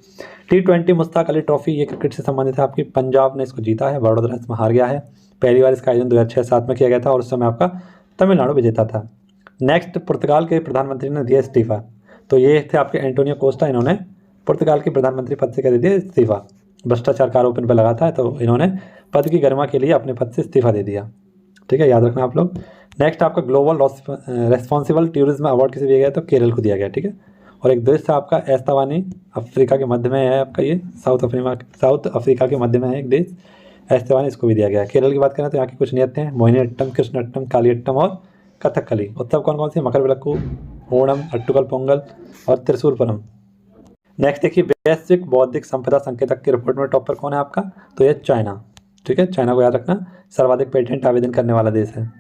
T20 मुश्ताक अली ट्रॉफी, ये क्रिकेट से संबंधित है आपकी। पंजाब ने इसको जीता है, बड़ौदा इसमें हार गया है। पहली बार इसका आयोजन 2006-7 में किया गया था, और उस समय आपका तमिलनाडु विजेता था। नेक्स्ट, पुर्तगाल के प्रधानमंत्री ने दिया इस्तीफा, तो ये थे आपके एंटोनियो कोस्टा, इन्होंने पुर्तगाल के प्रधानमंत्री पद से क्या दे दिया? इस्तीफा। भ्रष्टाचार का आरोप इन पर लगा था, तो इन्होंने पद की गरिमा के लिए अपने पद से इस्तीफा दे दिया। ठीक है, याद रखना आप लोग। नेक्स्ट आपका ग्लोबल रेस्पॉन्सिबल टूरिज्म अवार्ड किसे दिया गया? तो केरल को दिया गया। ठीक है, और एक देश था आपका एस्तावानी, अफ्रीका के मध्य में है आपका, ये साउथ अफ्रीका के मध्य में है एक देश एस्तावानी, इसको भी दिया गया। केरल की बात करें तो यहाँ की कुछ नियतें हैं: मोहिनीअट्टम, कृष्णअट्टम, कालियट्टम और कथकली। उत्सव कौन कौन से? मकर विलक्कू, ओणम, अट्टुकल पोंगल और त्रिशूलपुरम। नेक्स्ट देखिए, वैश्विक बौद्धिक संपदा संकेतक की रिपोर्ट में टॉपर कौन है आपका? तो ये चाइना। ठीक है, चाइना को याद रखना, सर्वाधिक पेटेंट आवेदन करने वाला देश है।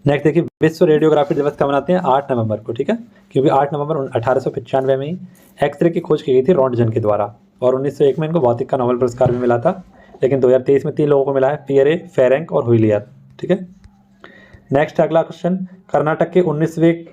नेक्स्ट देखिए, विश्व रेडियोग्राफी दिवस कब मनाते हैं? 8 नवंबर को। ठीक है, क्योंकि 8 नवंबर 1895 में ही एक्सरे की खोज की गई थी रोंटगन के द्वारा, और 1901 में इनको भौतिक का नोबेल पुरस्कार भी मिला था। लेकिन 2023 में 3 लोगों को मिला है, पियरे, फेरेंक और हुइलियर। ठीक है, नेक्स्ट अगला क्वेश्चन, कर्नाटक के 19वें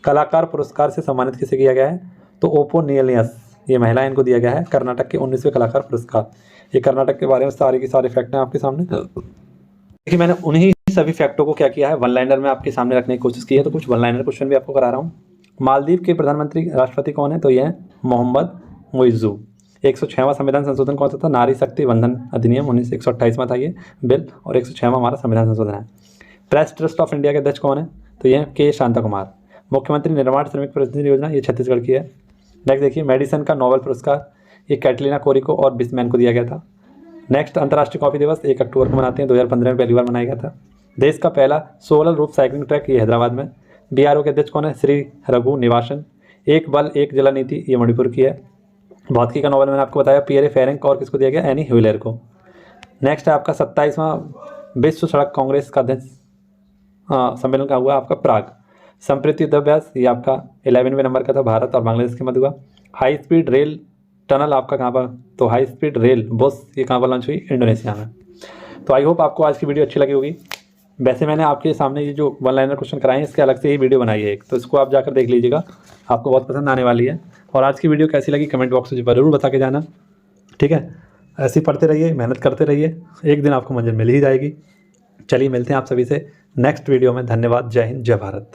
कलाकार पुरस्कार से सम्मानित किसे किया गया है? तो ओपो नियलियस, ये महिला, इनको दिया गया है कर्नाटक के 19वें कलाकार पुरस्कार। ये कर्नाटक के बारे में सारे के सारे फैक्ट हैं आपके सामने। देखिए, मैंने उन्हीं सभी फैक्टों को क्या किया है? वन लाइनर में आपके सामने रखने की कोशिश की है, तो कुछ वन लाइनर क्वेश्चन भी आपको करा रहा हूँ। मालदीव के प्रधानमंत्री राष्ट्रपति कौन है? तो ये है मोहम्मद मुइज़्ज़ू। 106वां संविधान संशोधन कौन सा था? नारी शक्ति वंदन अधिनियम 128वां था ये बिल, और 106वां हमारा संविधान संशोधन है। प्रेस ट्रस्ट ऑफ इंडिया के अध्यक्ष कौन है? तो ये के शांता कुमार। मुख्यमंत्री निर्माण श्रमिक प्रतिनिधि योजना, ये छत्तीसगढ़ की है। नेक्स्ट देखिए, मेडिसिन का नोबेल पुरस्कार, ये कैटलीना कोरिको और बिस्मैन को दिया गया था। नेक्स्ट, अंतर्राष्ट्रीय कॉफी दिवस 1 अक्टूबर को मनाते हैं, 2015 में पहली बार मनाया गया था। देश का पहला सोलर रूफ साइकिलिंग ट्रैक, ये हैदराबाद में। BRO के अध्यक्ष कौन है? श्री रघु निवासन। एक बल एक जला नीति, ये मणिपुर की है। भौतिकी का नोबेल मैंने आपको बताया पियरे फेरेंक, और किसको दिया गया, एनी ह्यूलेर को। नेक्स्ट है आपका 27वां विश्व सड़क कांग्रेस का अध्यक्ष सम्मेलन का हुआ आपका प्राग। संप्रीति युद्धाभ्यास ये आपका 11वें नंबर का था, भारत और बांग्लादेश के मध्य हुआ। हाई स्पीड रेल टनल आपका कहाँ पर, तो हाई स्पीड रेल बस ये कहाँ पर लॉन्च हुई, इंडोनेशिया में। तो आई होप आपको आज की वीडियो अच्छी लगी होगी। वैसे मैंने आपके सामने ये जो वन लाइनर क्वेश्चन कराए हैं इसके अलग से ही वीडियो बनाई है एक, तो इसको आप जाकर देख लीजिएगा, आपको बहुत पसंद आने वाली है। और आज की वीडियो कैसी लगी कमेंट बॉक्स में ज़रूर बता के जाना, ठीक है। ऐसे ही पढ़ते रहिए, मेहनत करते रहिए, एक दिन आपको मंजिल मिल ही जाएगी। चलिए मिलते हैं आप सभी से नेक्स्ट वीडियो में। धन्यवाद, जय हिंद, जय भारत।